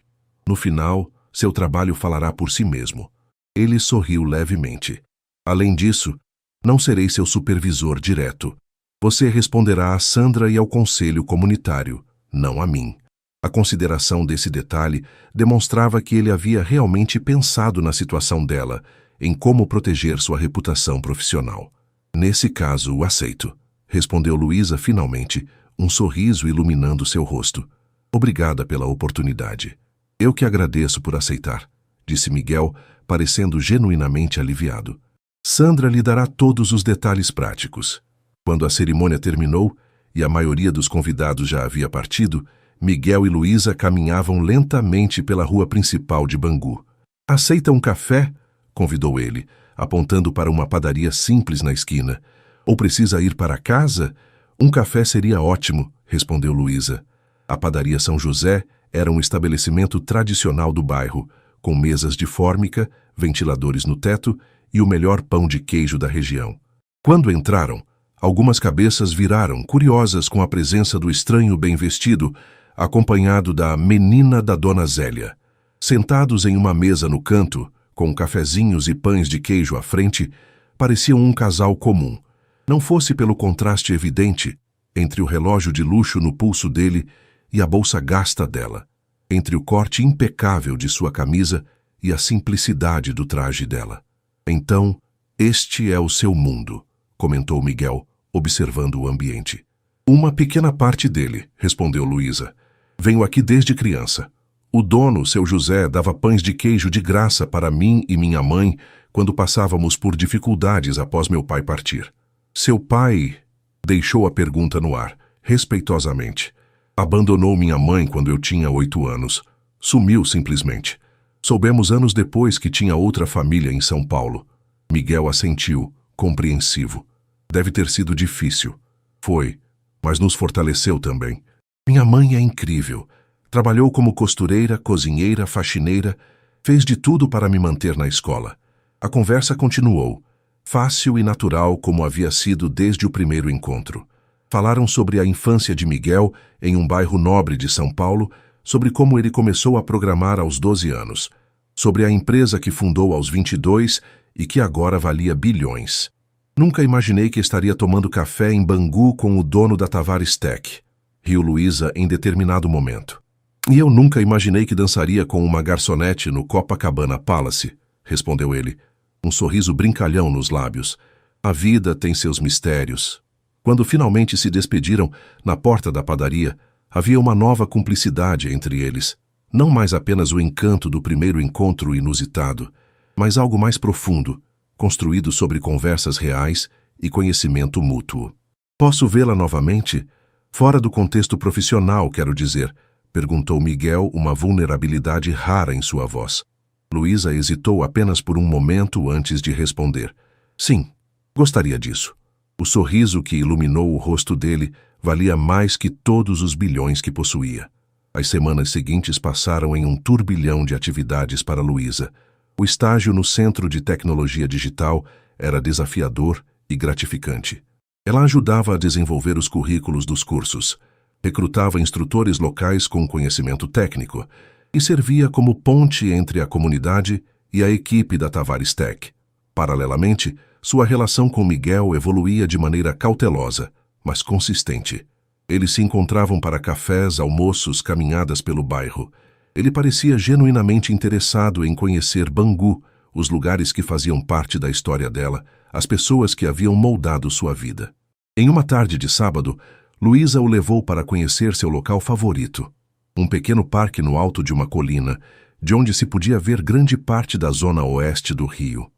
No final, seu trabalho falará por si mesmo." Ele sorriu levemente. "Além disso, não serei seu supervisor direto. Você responderá a Sandra e ao conselho comunitário, não a mim." A consideração desse detalhe demonstrava que ele havia realmente pensado na situação dela, em como proteger sua reputação profissional. "Nesse caso, o aceito", respondeu Luísa finalmente, um sorriso iluminando seu rosto. "Obrigada pela oportunidade." "Eu que agradeço por aceitar", disse Miguel, parecendo genuinamente aliviado. "Sandra lhe dará todos os detalhes práticos." Quando a cerimônia terminou e a maioria dos convidados já havia partido, Miguel e Luísa caminhavam lentamente pela rua principal de Bangu. "Aceita um café?" convidou ele, apontando para uma padaria simples na esquina. "Ou precisa ir para casa? Um café seria ótimo", respondeu Luísa. A padaria São José era um estabelecimento tradicional do bairro, com mesas de fórmica, ventiladores no teto e o melhor pão de queijo da região. Quando entraram, algumas cabeças viraram, curiosas com a presença do estranho bem vestido, acompanhado da menina da Dona Zélia. Sentados em uma mesa no canto, com cafezinhos e pães de queijo à frente, pareciam um casal comum. Não fosse pelo contraste evidente entre o relógio de luxo no pulso dele e a bolsa gasta dela, entre o corte impecável de sua camisa e a simplicidade do traje dela. "Então, este é o seu mundo", comentou Miguel, observando o ambiente. "Uma pequena parte dele", respondeu Luísa. "Venho aqui desde criança. O dono, seu José, dava pães de queijo de graça para mim e minha mãe quando passávamos por dificuldades após meu pai partir." "Seu pai?" deixou a pergunta no ar, respeitosamente. Abandonou minha mãe quando eu tinha 8 anos. Sumiu simplesmente. Soubemos anos depois que tinha outra família em São Paulo. Miguel assentiu, compreensivo. Deve ter sido difícil. Foi, mas nos fortaleceu também. Minha mãe é incrível. Trabalhou como costureira, cozinheira, faxineira, fez de tudo para me manter na escola. A conversa continuou, fácil e natural como havia sido desde o primeiro encontro. Falaram sobre a infância de Miguel em um bairro nobre de São Paulo, sobre como ele começou a programar aos 12 anos, sobre a empresa que fundou aos 22 e que agora valia bilhões. Nunca imaginei que estaria tomando café em Bangu com o dono da Tavares Tech, riu Luísa em determinado momento. E eu nunca imaginei que dançaria com uma garçonete no Copacabana Palace, respondeu ele, um sorriso brincalhão nos lábios. A vida tem seus mistérios. Quando finalmente se despediram, na porta da padaria, havia uma nova cumplicidade entre eles. Não mais apenas o encanto do primeiro encontro inusitado, mas algo mais profundo, construído sobre conversas reais e conhecimento mútuo. Posso vê-la novamente? Fora do contexto profissional, quero dizer, perguntou Miguel, uma vulnerabilidade rara em sua voz. Luísa hesitou apenas por um momento antes de responder. Sim, gostaria disso. O sorriso que iluminou o rosto dele valia mais que todos os bilhões que possuía. As semanas seguintes passaram em um turbilhão de atividades para Luísa. O estágio no Centro de Tecnologia Digital era desafiador e gratificante. Ela ajudava a desenvolver os currículos dos cursos, recrutava instrutores locais com conhecimento técnico e servia como ponte entre a comunidade e a equipe da Tavares Tech. Paralelamente, sua relação com Miguel evoluía de maneira cautelosa, mas consistente. Eles se encontravam para cafés, almoços, caminhadas pelo bairro. Ele parecia genuinamente interessado em conhecer Bangu, os lugares que faziam parte da história dela, as pessoas que haviam moldado sua vida. Em uma tarde de sábado, Luísa o levou para conhecer seu local favorito, um pequeno parque no alto de uma colina, de onde se podia ver grande parte da zona oeste do Rio.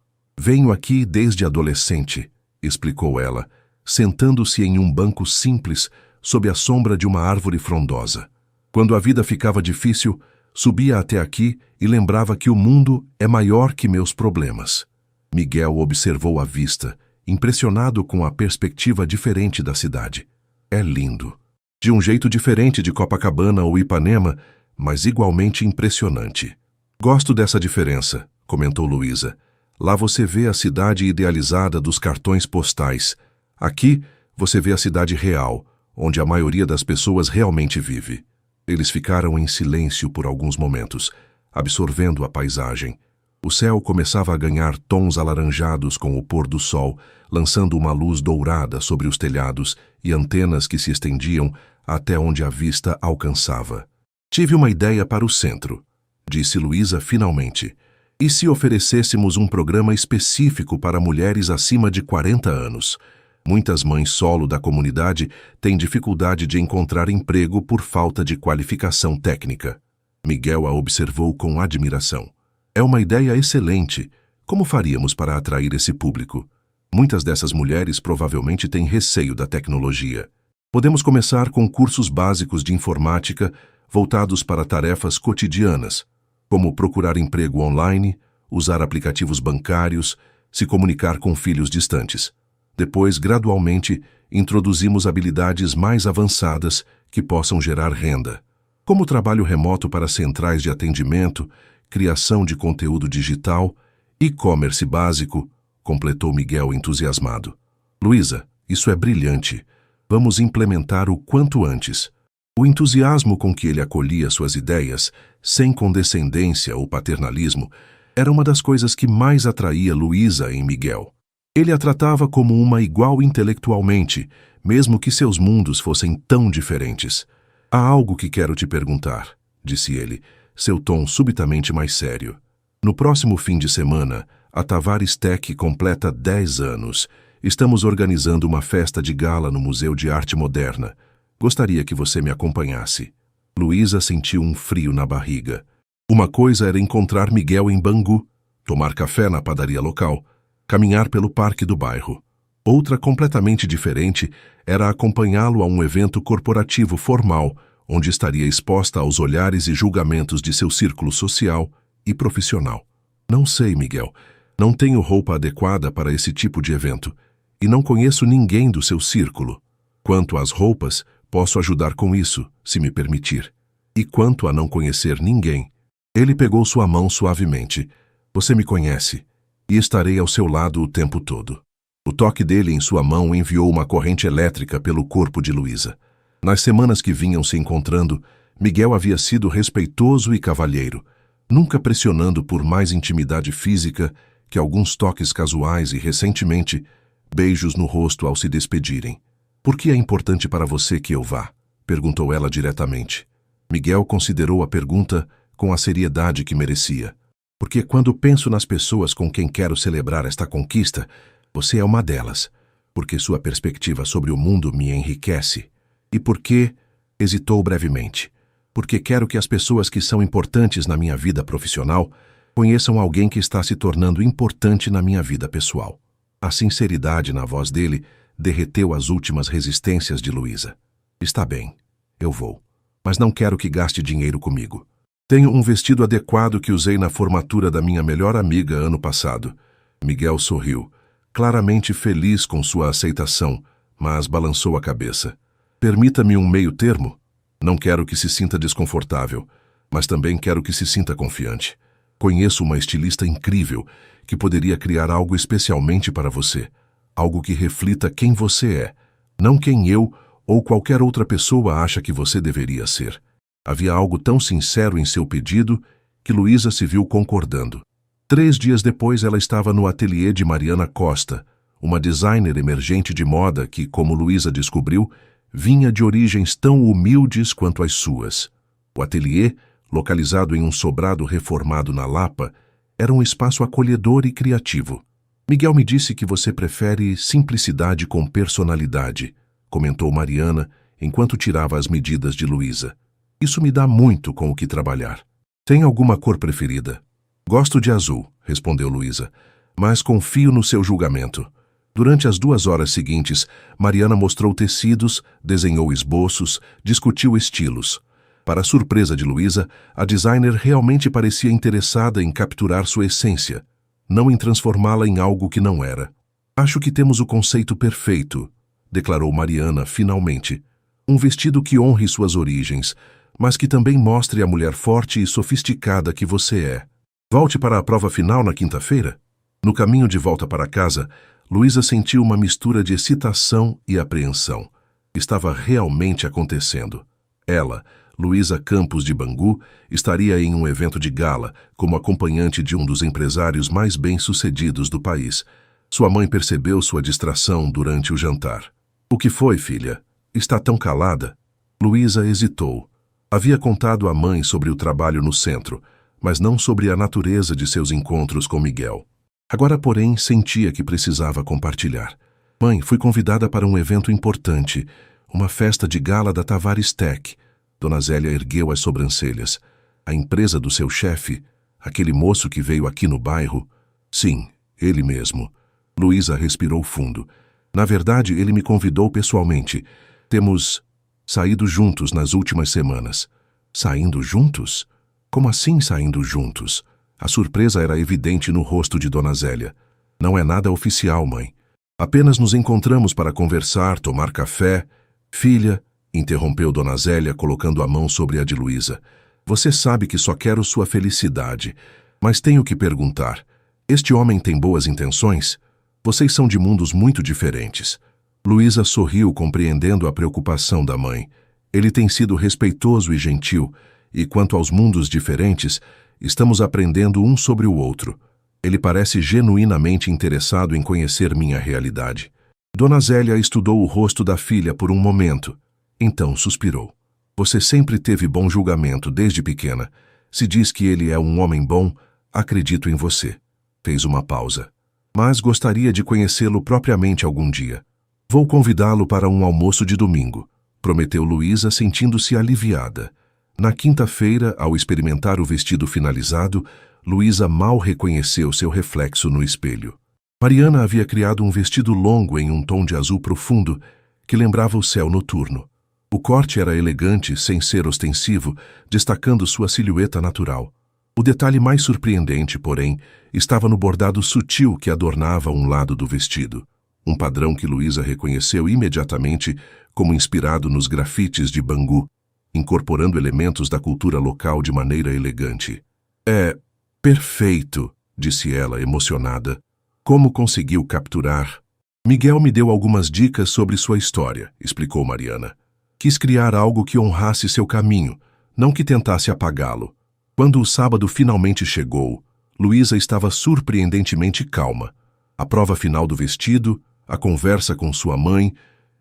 Venho aqui desde adolescente, explicou ela, sentando-se em um banco simples sob a sombra de uma árvore frondosa. Quando a vida ficava difícil, subia até aqui e lembrava que o mundo é maior que meus problemas. Miguel observou a vista, impressionado com a perspectiva diferente da cidade. É lindo. De um jeito diferente de Copacabana ou Ipanema, mas igualmente impressionante. Gosto dessa diferença, comentou Luísa. Lá você vê a cidade idealizada dos cartões postais. Aqui, você vê a cidade real, onde a maioria das pessoas realmente vive. Eles ficaram em silêncio por alguns momentos, absorvendo a paisagem. O céu começava a ganhar tons alaranjados com o pôr do sol, lançando uma luz dourada sobre os telhados e antenas que se estendiam até onde a vista alcançava. Tive uma ideia para o centro, disse Luísa finalmente. E se oferecêssemos um programa específico para mulheres acima de 40 anos? Muitas mães solo da comunidade têm dificuldade de encontrar emprego por falta de qualificação técnica. Miguel a observou com admiração. É uma ideia excelente. Como faríamos para atrair esse público? Muitas dessas mulheres provavelmente têm receio da tecnologia. Podemos começar com cursos básicos de informática voltados para tarefas cotidianas, como procurar emprego online, usar aplicativos bancários, se comunicar com filhos distantes. Depois, gradualmente, introduzimos habilidades mais avançadas que possam gerar renda, como trabalho remoto para centrais de atendimento, criação de conteúdo digital, e-commerce básico, completou Miguel entusiasmado. Luísa, isso é brilhante. Vamos implementar o quanto antes. O entusiasmo com que ele acolhia suas ideias, sem condescendência ou paternalismo, era uma das coisas que mais atraía Luísa em Miguel. Ele a tratava como uma igual intelectualmente, mesmo que seus mundos fossem tão diferentes. Há algo que quero te perguntar, disse ele, seu tom subitamente mais sério. No próximo fim de semana, a Tavares Tech completa 10 anos. Estamos organizando uma festa de gala no Museu de Arte Moderna. Gostaria que você me acompanhasse. Luísa sentiu um frio na barriga. Uma coisa era encontrar Miguel em Bangu, tomar café na padaria local, caminhar pelo parque do bairro. Outra completamente diferente era acompanhá-lo a um evento corporativo formal, onde estaria exposta aos olhares e julgamentos de seu círculo social e profissional. Não sei, Miguel. Não tenho roupa adequada para esse tipo de evento e não conheço ninguém do seu círculo. Quanto às roupas, posso ajudar com isso, se me permitir. E quanto a não conhecer ninguém, ele pegou sua mão suavemente. Você me conhece e estarei ao seu lado o tempo todo. O toque dele em sua mão enviou uma corrente elétrica pelo corpo de Luísa. Nas semanas que vinham se encontrando, Miguel havia sido respeitoso e cavalheiro, nunca pressionando por mais intimidade física que alguns toques casuais e, recentemente, beijos no rosto ao se despedirem. Por que é importante para você que eu vá? Perguntou ela diretamente. Miguel considerou a pergunta com a seriedade que merecia. Porque quando penso nas pessoas com quem quero celebrar esta conquista, você é uma delas. Porque sua perspectiva sobre o mundo me enriquece. E porque... Hesitou brevemente. Porque quero que as pessoas que são importantes na minha vida profissional conheçam alguém que está se tornando importante na minha vida pessoal. A sinceridade na voz dele derreteu as últimas resistências de Luísa. Está bem, eu vou. Mas não quero que gaste dinheiro comigo. Tenho um vestido adequado que usei na formatura da minha melhor amiga ano passado. Miguel sorriu, claramente feliz com sua aceitação, mas balançou a cabeça. Permita-me um meio termo. Não quero que se sinta desconfortável, mas também quero que se sinta confiante. Conheço uma estilista incrível que poderia criar algo especialmente para você. Algo que reflita quem você é, não quem eu ou qualquer outra pessoa acha que você deveria ser. Havia algo tão sincero em seu pedido que Luísa se viu concordando. 3 dias depois ela estava no ateliê de Mariana Costa, uma designer emergente de moda que, como Luísa descobriu, vinha de origens tão humildes quanto as suas. O ateliê, localizado em um sobrado reformado na Lapa, era um espaço acolhedor e criativo. Miguel me disse que você prefere simplicidade com personalidade, comentou Mariana enquanto tirava as medidas de Luísa. Isso me dá muito com o que trabalhar. Tem alguma cor preferida? Gosto de azul, respondeu Luísa, mas confio no seu julgamento. Durante as 2 horas seguintes, Mariana mostrou tecidos, desenhou esboços, discutiu estilos. Para a surpresa de Luísa, a designer realmente parecia interessada em capturar sua essência, não em transformá-la em algo que não era. Acho que temos o conceito perfeito, declarou Mariana finalmente. Um vestido que honre suas origens, mas que também mostre a mulher forte e sofisticada que você é. Volte para a prova final na quinta-feira? No caminho de volta para casa, Luísa sentiu uma mistura de excitação e apreensão. Estava realmente acontecendo. Ela, Luísa Campos de Bangu, estaria em um evento de gala como acompanhante de um dos empresários mais bem-sucedidos do país. Sua mãe percebeu sua distração durante o jantar. O que foi, filha? Está tão calada? Luísa hesitou. Havia contado à mãe sobre o trabalho no centro, mas não sobre a natureza de seus encontros com Miguel. Agora, porém, sentia que precisava compartilhar. Mãe, fui convidada para um evento importante, uma festa de gala da Tavares Tech. Dona Zélia ergueu as sobrancelhas. A empresa do seu chefe, aquele moço que veio aqui no bairro? Sim, ele mesmo. Luísa respirou fundo. Na verdade, ele me convidou pessoalmente. Temos saído juntos nas últimas semanas. Saindo juntos? Como assim saindo juntos? A surpresa era evidente no rosto de Dona Zélia. Não é nada oficial, mãe. Apenas nos encontramos para conversar, tomar café. Filha, interrompeu Dona Zélia, colocando a mão sobre a de Luísa. Você sabe que só quero sua felicidade, mas tenho que perguntar. Este homem tem boas intenções? Vocês são de mundos muito diferentes. Luísa sorriu, compreendendo a preocupação da mãe. Ele tem sido respeitoso e gentil, e quanto aos mundos diferentes, estamos aprendendo um sobre o outro. Ele parece genuinamente interessado em conhecer minha realidade. Dona Zélia estudou o rosto da filha por um momento. Então suspirou. Você sempre teve bom julgamento desde pequena. Se diz que ele é um homem bom, acredito em você. Fez uma pausa. Mas gostaria de conhecê-lo propriamente algum dia. Vou convidá-lo para um almoço de domingo, prometeu Luísa, sentindo-se aliviada. Na quinta-feira, ao experimentar o vestido finalizado, Luísa mal reconheceu seu reflexo no espelho. Mariana havia criado um vestido longo em um tom de azul profundo que lembrava o céu noturno. O corte era elegante, sem ser ostensivo, destacando sua silhueta natural. O detalhe mais surpreendente, porém, estava no bordado sutil que adornava um lado do vestido. Um padrão que Luísa reconheceu imediatamente como inspirado nos grafites de Bangu, incorporando elementos da cultura local de maneira elegante. É perfeito, disse ela, emocionada. Como conseguiu capturar? Miguel me deu algumas dicas sobre sua história, explicou Mariana. Quis criar algo que honrasse seu caminho, não que tentasse apagá-lo. Quando o sábado finalmente chegou, Luísa estava surpreendentemente calma. A prova final do vestido, a conversa com sua mãe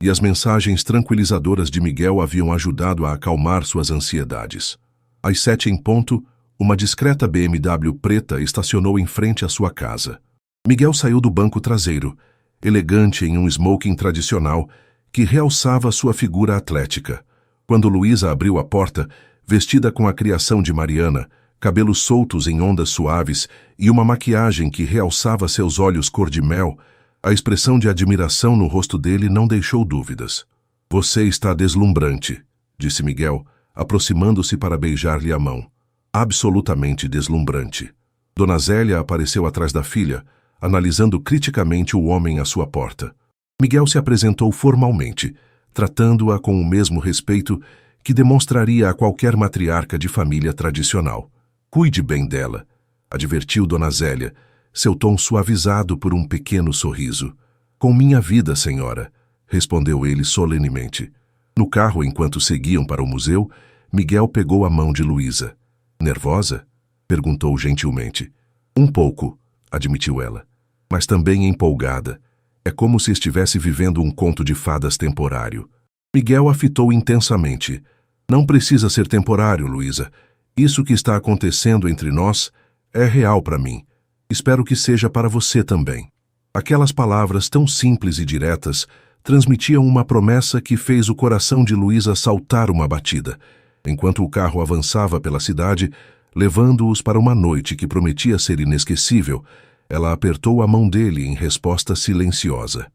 e as mensagens tranquilizadoras de Miguel haviam ajudado a acalmar suas ansiedades. Às 7 em ponto, uma discreta BMW preta estacionou em frente à sua casa. Miguel saiu do banco traseiro, elegante em um smoking tradicional que realçava sua figura atlética. Quando Luísa abriu a porta, vestida com a criação de Mariana, cabelos soltos em ondas suaves e uma maquiagem que realçava seus olhos cor de mel, a expressão de admiração no rosto dele não deixou dúvidas. Você está deslumbrante, disse Miguel, aproximando-se para beijar-lhe a mão. Absolutamente deslumbrante. Dona Zélia apareceu atrás da filha, analisando criticamente o homem à sua porta. Miguel se apresentou formalmente, tratando-a com o mesmo respeito que demonstraria a qualquer matriarca de família tradicional. Cuide bem dela, advertiu Dona Zélia, seu tom suavizado por um pequeno sorriso. Com minha vida, senhora, respondeu ele solenemente. No carro, enquanto seguiam para o museu, Miguel pegou a mão de Luísa. Nervosa? Perguntou gentilmente. Um pouco, admitiu ela, mas também empolgada. É como se estivesse vivendo um conto de fadas temporário. Miguel a fitou intensamente. Não precisa ser temporário, Luísa. Isso que está acontecendo entre nós é real para mim. Espero que seja para você também. Aquelas palavras tão simples e diretas transmitiam uma promessa que fez o coração de Luísa saltar uma batida, enquanto o carro avançava pela cidade, levando-os para uma noite que prometia ser inesquecível. Ela apertou a mão dele em resposta silenciosa.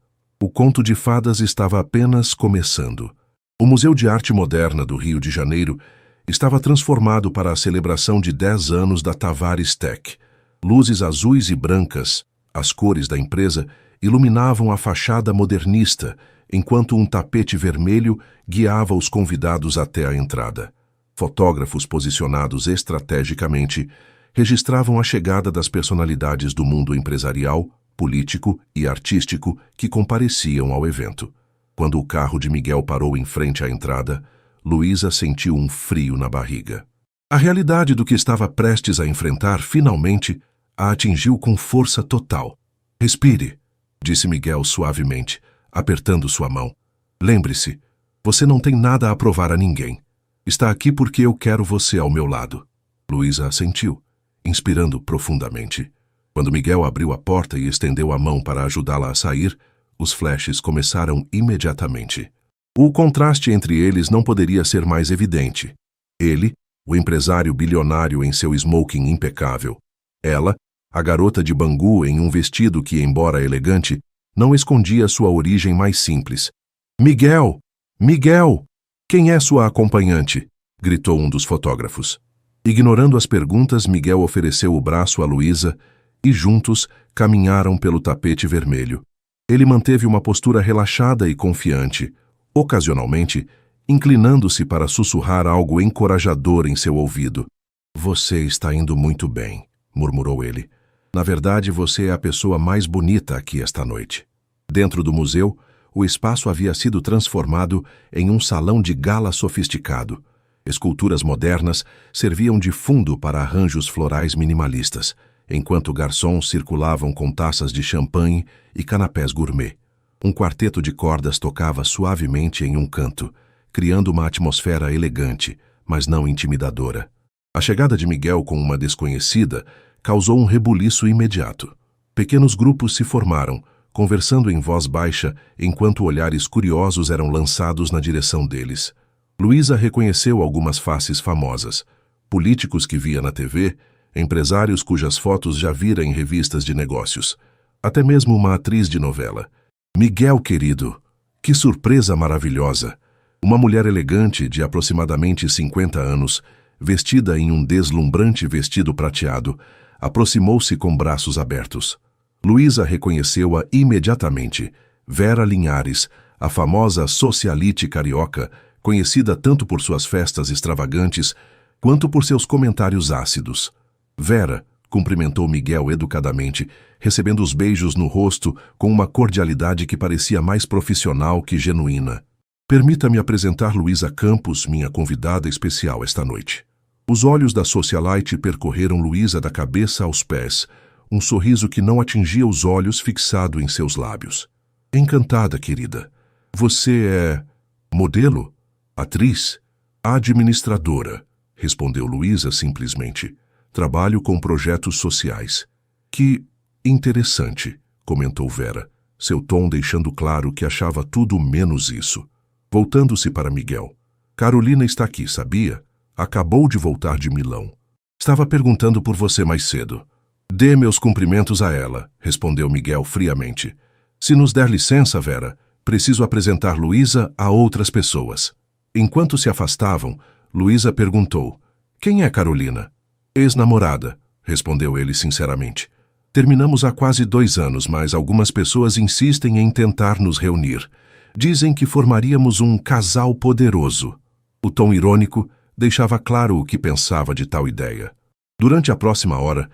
O conto de fadas estava apenas começando. O Museu de Arte Moderna do Rio de Janeiro estava transformado para a celebração de 10 anos da Tavares Tech. Luzes azuis e brancas, as cores da empresa, iluminavam a fachada modernista, enquanto um tapete vermelho guiava os convidados até a entrada. Fotógrafos posicionados estrategicamente registravam a chegada das personalidades do mundo empresarial, político e artístico que compareciam ao evento. Quando o carro de Miguel parou em frente à entrada, Luísa sentiu um frio na barriga. A realidade do que estava prestes a enfrentar, finalmente, a atingiu com força total. Respire, disse Miguel suavemente, apertando sua mão. Lembre-se, você não tem nada a provar a ninguém. Está aqui porque eu quero você ao meu lado. Luísa assentiu, inspirando profundamente. Quando Miguel abriu a porta e estendeu a mão para ajudá-la a sair, os flashes começaram imediatamente. O contraste entre eles não poderia ser mais evidente. Ele, o empresário bilionário em seu smoking impecável. Ela, a garota de Bangu em um vestido que, embora elegante, não escondia sua origem mais simples. Miguel! Miguel! Quem é sua acompanhante? Gritou um dos fotógrafos. Ignorando as perguntas, Miguel ofereceu o braço a Luísa e juntos caminharam pelo tapete vermelho. Ele manteve uma postura relaxada e confiante, ocasionalmente inclinando-se para sussurrar algo encorajador em seu ouvido. Você está indo muito bem, murmurou ele. Na verdade, você é a pessoa mais bonita aqui esta noite. Dentro do museu, o espaço havia sido transformado em um salão de gala sofisticado. Esculturas modernas serviam de fundo para arranjos florais minimalistas, enquanto garçons circulavam com taças de champanhe e canapés gourmet. Um quarteto de cordas tocava suavemente em um canto, criando uma atmosfera elegante, mas não intimidadora. A chegada de Miguel com uma desconhecida causou um rebuliço imediato. Pequenos grupos se formaram, conversando em voz baixa, enquanto olhares curiosos eram lançados na direção deles. Luísa reconheceu algumas faces famosas, políticos que via na TV, empresários cujas fotos já vira em revistas de negócios, até mesmo uma atriz de novela. Miguel, querido, que surpresa maravilhosa! Uma mulher elegante de aproximadamente 50 anos, vestida em um deslumbrante vestido prateado, aproximou-se com braços abertos. Luísa reconheceu-a imediatamente. Vera Linhares, a famosa socialite carioca, conhecida tanto por suas festas extravagantes quanto por seus comentários ácidos. Vera cumprimentou Miguel educadamente, recebendo os beijos no rosto com uma cordialidade que parecia mais profissional que genuína. Permita-me apresentar Luísa Campos, minha convidada especial esta noite. Os olhos da socialite percorreram Luísa da cabeça aos pés, um sorriso que não atingia os olhos fixado em seus lábios. Encantada, querida. Você é modelo? Atriz? Administradora, respondeu Luísa simplesmente. Trabalho com projetos sociais. Que interessante, comentou Vera, seu tom deixando claro que achava tudo menos isso. Voltando-se para Miguel. Carolina está aqui, sabia? Acabou de voltar de Milão. Estava perguntando por você mais cedo. Dê meus cumprimentos a ela, respondeu Miguel friamente. Se nos der licença, Vera, preciso apresentar Luísa a outras pessoas. Enquanto se afastavam, Luísa perguntou: Quem é Carolina? Ex-namorada, respondeu ele sinceramente. Terminamos há quase 2 anos, mas algumas pessoas insistem em tentar nos reunir. Dizem que formaríamos um casal poderoso. O tom irônico deixava claro o que pensava de tal ideia. Durante a próxima hora,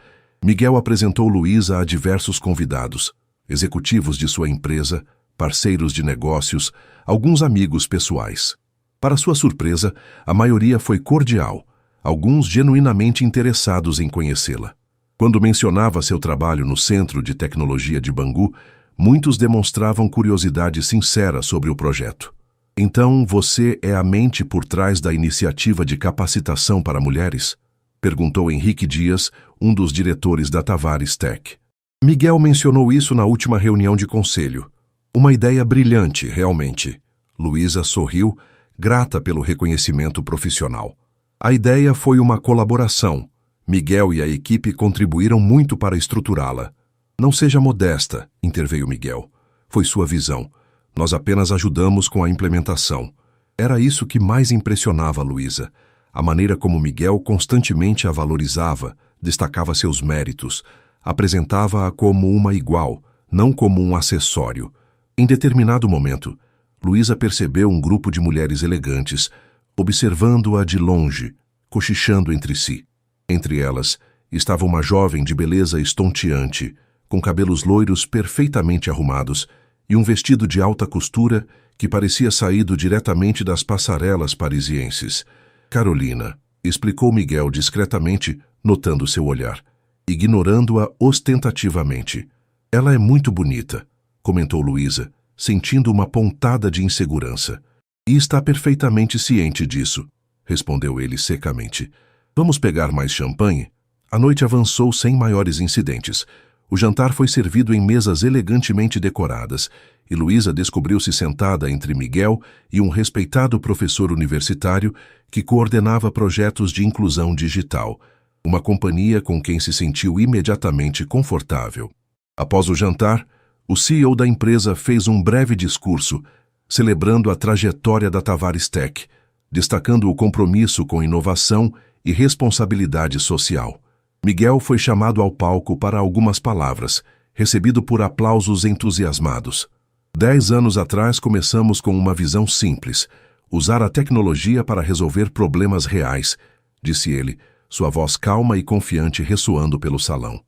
Miguel apresentou Luísa a diversos convidados, executivos de sua empresa, parceiros de negócios, alguns amigos pessoais. Para sua surpresa, a maioria foi cordial, alguns genuinamente interessados em conhecê-la. Quando mencionava seu trabalho no Centro de Tecnologia de Bangu, muitos demonstravam curiosidade sincera sobre o projeto. Então, você é a mente por trás da iniciativa de capacitação para mulheres? Perguntou Henrique Dias, um dos diretores da Tavares Tech. Miguel mencionou isso na última reunião de conselho. Uma ideia brilhante, realmente. Luísa sorriu, grata pelo reconhecimento profissional. A ideia foi uma colaboração. Miguel e a equipe contribuíram muito para estruturá-la. Não seja modesta, interveio Miguel. Foi sua visão. Nós apenas ajudamos com a implementação. Era isso que mais impressionava Luísa. A maneira como Miguel constantemente a valorizava, destacava seus méritos, apresentava-a como uma igual, não como um acessório. Em determinado momento, Luísa percebeu um grupo de mulheres elegantes, observando-a de longe, cochichando entre si. Entre elas, estava uma jovem de beleza estonteante, com cabelos loiros perfeitamente arrumados e um vestido de alta costura que parecia saído diretamente das passarelas parisienses. Carolina, explicou Miguel discretamente, notando seu olhar, ignorando-a ostentativamente. Ela é muito bonita, comentou Luísa, sentindo uma pontada de insegurança. E está perfeitamente ciente disso, respondeu ele secamente. Vamos pegar mais champanhe? A noite avançou sem maiores incidentes. O jantar foi servido em mesas elegantemente decoradas, e Luísa descobriu-se sentada entre Miguel e um respeitado professor universitário que coordenava projetos de inclusão digital, uma companhia com quem se sentiu imediatamente confortável. Após o jantar, o CEO da empresa fez um breve discurso, celebrando a trajetória da Tavares Tech, destacando o compromisso com inovação e responsabilidade social. Miguel foi chamado ao palco para algumas palavras, recebido por aplausos entusiasmados. 10 anos atrás começamos com uma visão simples, usar a tecnologia para resolver problemas reais, disse ele, sua voz calma e confiante ressoando pelo salão.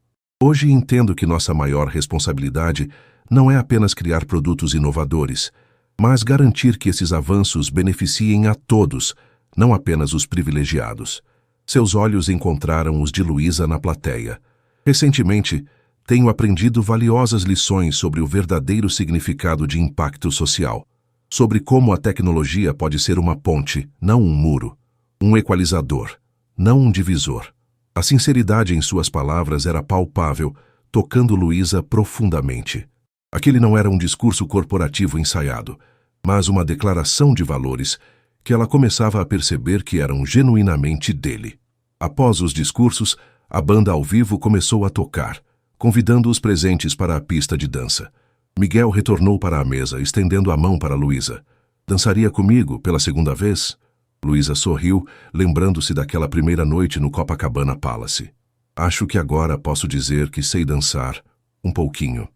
Hoje entendo que nossa maior responsabilidade não é apenas criar produtos inovadores, mas garantir que esses avanços beneficiem a todos, não apenas os privilegiados. Seus olhos encontraram os de Luísa na plateia. Recentemente, tenho aprendido valiosas lições sobre o verdadeiro significado de impacto social, sobre como a tecnologia pode ser uma ponte, não um muro, um equalizador, não um divisor. A sinceridade em suas palavras era palpável, tocando Luísa profundamente. Aquele não era um discurso corporativo ensaiado, mas uma declaração de valores que ela começava a perceber que eram genuinamente dele. Após os discursos, a banda ao vivo começou a tocar, convidando os presentes para a pista de dança. Miguel retornou para a mesa, estendendo a mão para Luísa. Dançaria comigo pela segunda vez? Luísa sorriu, lembrando-se daquela primeira noite no Copacabana Palace. Acho que agora posso dizer que sei dançar, um pouquinho.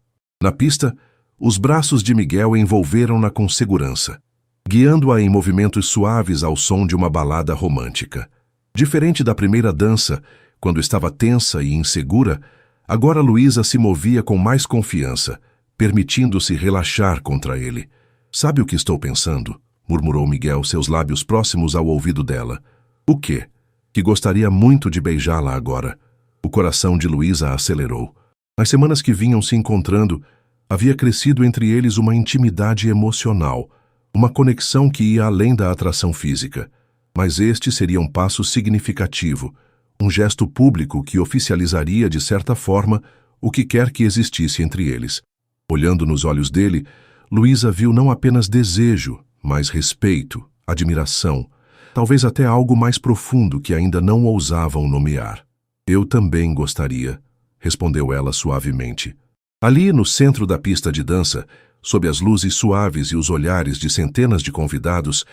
Na pista, os braços de Miguel envolveram-na com segurança, guiando-a em movimentos suaves ao som de uma balada romântica. Diferente da primeira dança, quando estava tensa e insegura, agora Luísa se movia com mais confiança, permitindo-se relaxar contra ele. Sabe o que estou pensando? Murmurou Miguel, seus lábios próximos ao ouvido dela. O quê? Que gostaria muito de beijá-la agora. O coração de Luísa acelerou. Nas semanas que vinham se encontrando, havia crescido entre eles uma intimidade emocional, uma conexão que ia além da atração física. Mas este seria um passo significativo, um gesto público que oficializaria de certa forma o que quer que existisse entre eles. Olhando nos olhos dele, Luísa viu não apenas desejo, mas respeito, admiração, talvez até algo mais profundo que ainda não ousavam nomear. Eu também gostaria, respondeu ela suavemente. Ali, no centro da pista de dança, sob as luzes suaves e os olhares de centenas de convidados,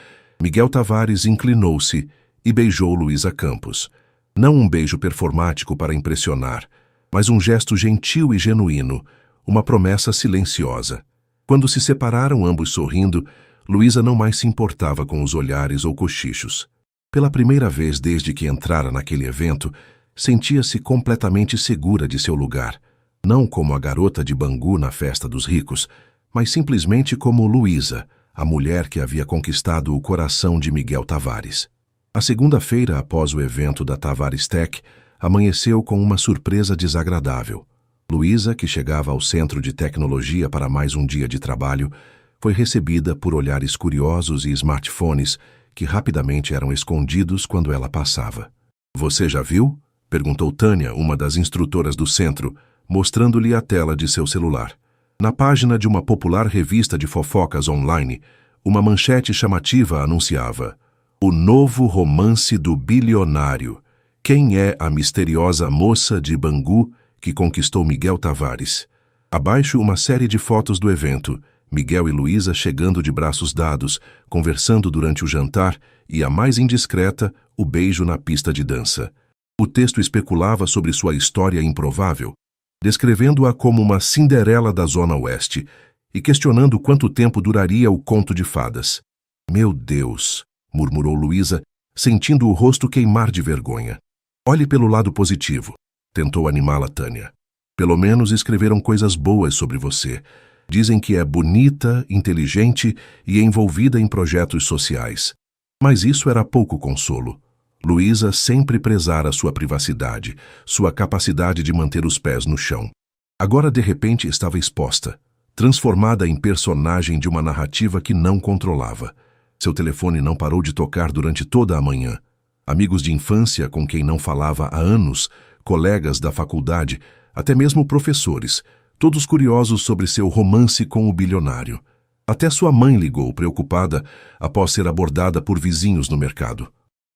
Miguel Tavares inclinou-se e beijou Luísa Campos. Não um beijo performático para impressionar, mas um gesto gentil e genuíno, uma promessa silenciosa. Quando se separaram, ambos sorrindo, Luísa não mais se importava com os olhares ou cochichos. Pela primeira vez desde que entrara naquele evento, sentia-se completamente segura de seu lugar, não como a garota de Bangu na festa dos ricos, mas simplesmente como Luísa, a mulher que havia conquistado o coração de Miguel Tavares. A segunda-feira, após o evento da Tavares Tech, amanheceu com uma surpresa desagradável. Luísa, que chegava ao centro de tecnologia para mais um dia de trabalho, foi recebida por olhares curiosos e smartphones que rapidamente eram escondidos quando ela passava. Você já viu? Perguntou Tânia, uma das instrutoras do centro, mostrando-lhe a tela de seu celular. Na página de uma popular revista de fofocas online, uma manchete chamativa anunciava: O novo romance do bilionário. Quem é a misteriosa moça de Bangu que conquistou Miguel Tavares? Abaixo, uma série de fotos do evento. Miguel e Luísa chegando de braços dados, conversando durante o jantar e, a mais indiscreta, o beijo na pista de dança. O texto especulava sobre sua história improvável, descrevendo-a como uma Cinderela da Zona Oeste e questionando quanto tempo duraria o conto de fadas. Meu Deus, murmurou Luísa, sentindo o rosto queimar de vergonha. Olhe pelo lado positivo, tentou animá-la Tânia. Pelo menos escreveram coisas boas sobre você. Dizem que é bonita, inteligente e envolvida em projetos sociais. Mas isso era pouco consolo. Luísa sempre prezara sua privacidade, sua capacidade de manter os pés no chão. Agora, de repente, estava exposta, transformada em personagem de uma narrativa que não controlava. Seu telefone não parou de tocar durante toda a manhã. Amigos de infância com quem não falava há anos, colegas da faculdade, até mesmo professores, todos curiosos sobre seu romance com o bilionário. Até sua mãe ligou, preocupada, após ser abordada por vizinhos no mercado.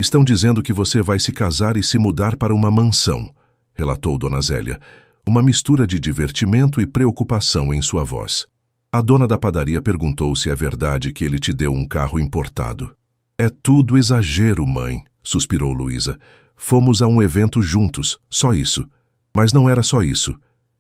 Estão dizendo que você vai se casar e se mudar para uma mansão, relatou Dona Zélia, uma mistura de divertimento e preocupação em sua voz. A dona da padaria perguntou se é verdade que ele te deu um carro importado. É tudo exagero, mãe, suspirou Luísa. Fomos a um evento juntos, só isso. Mas não era só isso.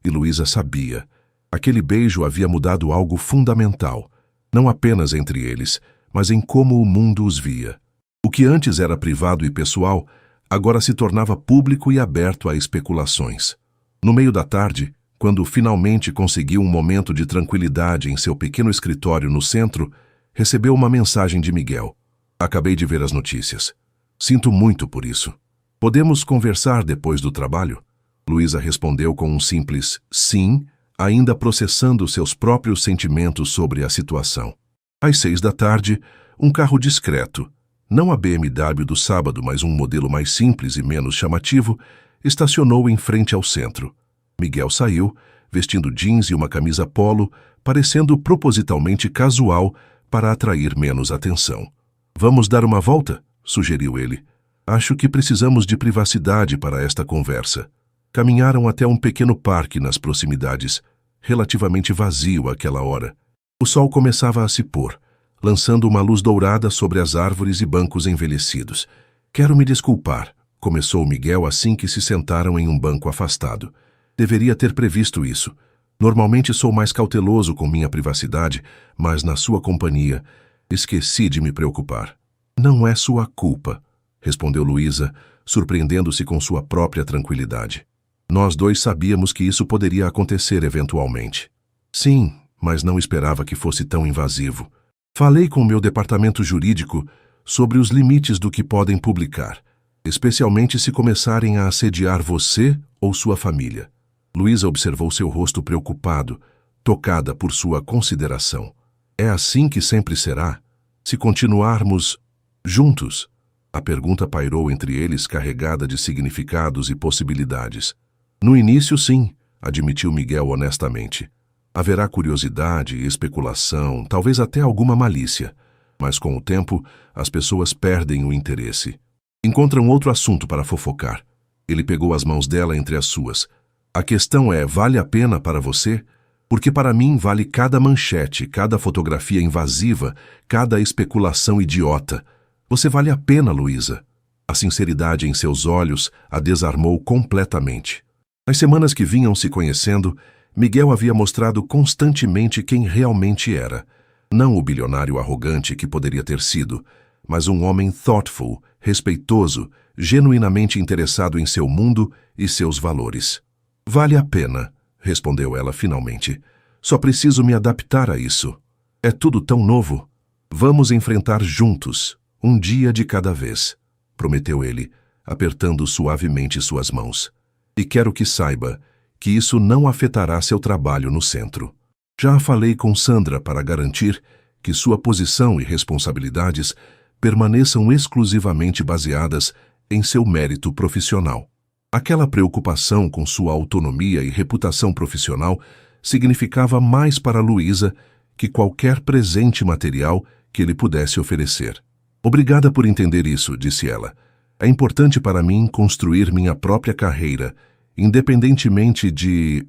E Luísa sabia. Aquele beijo havia mudado algo fundamental, não apenas entre eles, mas em como o mundo os via. O que antes era privado e pessoal, agora se tornava público e aberto a especulações. No meio da tarde, quando finalmente conseguiu um momento de tranquilidade em seu pequeno escritório no centro, recebeu uma mensagem de Miguel. Acabei de ver as notícias. Sinto muito por isso. Podemos conversar depois do trabalho? Luísa respondeu com um simples sim, ainda processando seus próprios sentimentos sobre a situação. Às 6 da tarde, um carro discreto, não a BMW do sábado, mas um modelo mais simples e menos chamativo, estacionou em frente ao centro. Miguel saiu, vestindo jeans e uma camisa polo, parecendo propositalmente casual para atrair menos atenção. Vamos dar uma volta? Sugeriu ele. Acho que precisamos de privacidade para esta conversa. Caminharam até um pequeno parque nas proximidades, relativamente vazio àquela hora. O sol começava a se pôr. lançando uma luz dourada sobre as árvores e bancos envelhecidos. Quero me desculpar, começou Miguel assim que se sentaram em um banco afastado. Deveria ter previsto isso. Normalmente sou mais cauteloso com minha privacidade, mas na sua companhia esqueci de me preocupar. Não é sua culpa, respondeu Luísa, surpreendendo-se com sua própria tranquilidade. Nós dois sabíamos que isso poderia acontecer eventualmente. Sim, mas não esperava que fosse tão invasivo. Falei com o meu departamento jurídico sobre os limites do que podem publicar, especialmente se começarem a assediar você ou sua família. Luísa observou seu rosto preocupado, tocada por sua consideração. É assim que sempre será? Se continuarmos juntos? A pergunta pairou entre eles carregada de significados e possibilidades. No início, sim, admitiu Miguel honestamente. Haverá curiosidade, especulação, talvez até alguma malícia. Mas com o tempo, as pessoas perdem o interesse. Encontram outro assunto para fofocar. Ele pegou as mãos dela entre as suas. A questão é, vale a pena para você? Porque para mim vale cada manchete, cada fotografia invasiva, cada especulação idiota. Você vale a pena, Luísa. A sinceridade em seus olhos a desarmou completamente. Nas semanas que vinham se conhecendo, Miguel havia mostrado constantemente quem realmente era. Não o bilionário arrogante que poderia ter sido, mas um homem thoughtful, respeitoso, genuinamente interessado em seu mundo e seus valores. Vale a pena, respondeu ela finalmente. Só preciso me adaptar a isso. É tudo tão novo. Vamos enfrentar juntos, um dia de cada vez, prometeu ele, apertando suavemente suas mãos. E quero que saiba que isso não afetará seu trabalho no centro. Já falei com Sandra para garantir que sua posição e responsabilidades permaneçam exclusivamente baseadas em seu mérito profissional. Aquela preocupação com sua autonomia e reputação profissional significava mais para Luísa que qualquer presente material que ele pudesse oferecer. Obrigada por entender isso, disse ela. É importante para mim construir minha própria carreira, independentemente de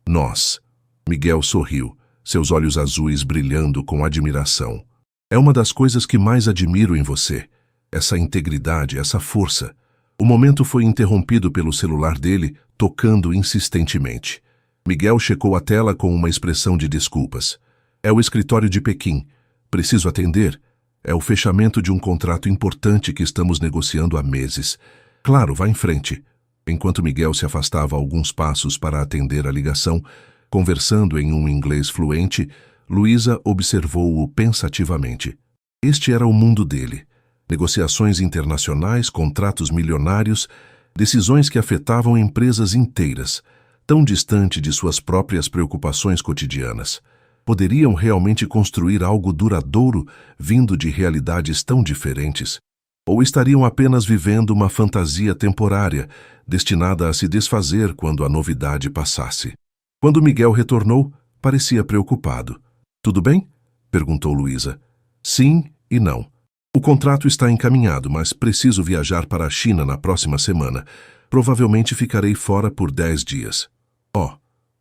nós. Miguel sorriu, seus olhos azuis brilhando com admiração. É uma das coisas que mais admiro em você, essa integridade, essa força. O momento foi interrompido pelo celular dele, tocando insistentemente. Miguel checou a tela com uma expressão de desculpas. É o escritório de Pequim. Preciso atender. É o fechamento de um contrato importante que estamos negociando há meses. Claro, vá em frente. Enquanto Miguel se afastava alguns passos para atender a ligação, conversando em um inglês fluente, Luísa observou-o pensativamente. Este era o mundo dele. Negociações internacionais, contratos milionários, decisões que afetavam empresas inteiras, tão distante de suas próprias preocupações cotidianas. Poderiam realmente construir algo duradouro vindo de realidades tão diferentes? Ou estariam apenas vivendo uma fantasia temporária, destinada a se desfazer quando a novidade passasse? Quando Miguel retornou, parecia preocupado. Tudo bem? Perguntou Luísa. Sim e não. O contrato está encaminhado, mas preciso viajar para a China na próxima semana. Provavelmente ficarei fora por 10 dias.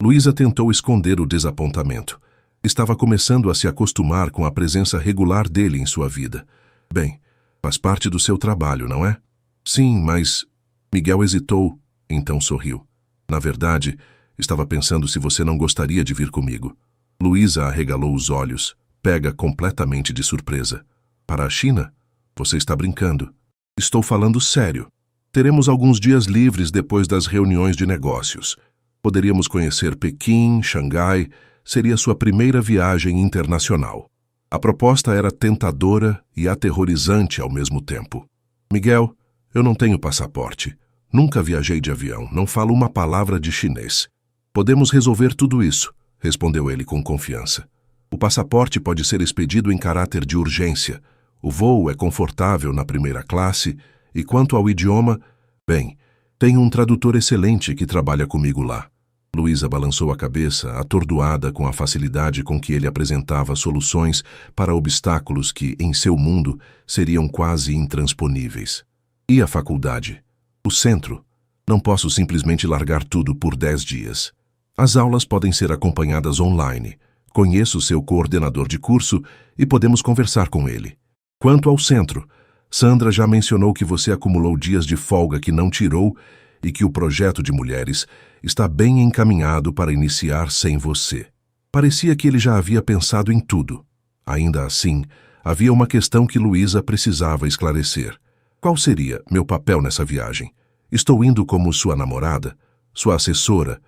Luísa tentou esconder o desapontamento. Estava começando a se acostumar com a presença regular dele em sua vida. Bem, faz parte do seu trabalho, não é? Sim, mas... Miguel hesitou, então sorriu. Na verdade, estava pensando se você não gostaria de vir comigo. Luísa arregalou os olhos, pega completamente de surpresa. Para a China? Você está brincando. Estou falando sério. Teremos alguns dias livres depois das reuniões de negócios. Poderíamos conhecer Pequim, Xangai. Seria sua primeira viagem internacional. A proposta era tentadora e aterrorizante ao mesmo tempo. Miguel, eu não tenho passaporte. Nunca viajei de avião, não falo uma palavra de chinês. Podemos resolver tudo isso, respondeu ele com confiança. O passaporte pode ser expedido em caráter de urgência. O voo é confortável na primeira classe e quanto ao idioma, bem, tenho um tradutor excelente que trabalha comigo lá. Luísa balançou a cabeça, atordoada com a facilidade com que ele apresentava soluções para obstáculos que, em seu mundo, seriam quase intransponíveis. E a faculdade? O centro? Não posso simplesmente largar tudo por 10 dias. As aulas podem ser acompanhadas online. Conheço seu coordenador de curso e podemos conversar com ele. Quanto ao centro, Sandra já mencionou que você acumulou dias de folga que não tirou e que o projeto de mulheres está bem encaminhado para iniciar sem você. Parecia que ele já havia pensado em tudo. Ainda assim, havia uma questão que Luísa precisava esclarecer. Qual seria meu papel nessa viagem? Estou indo como sua namorada, sua assessora,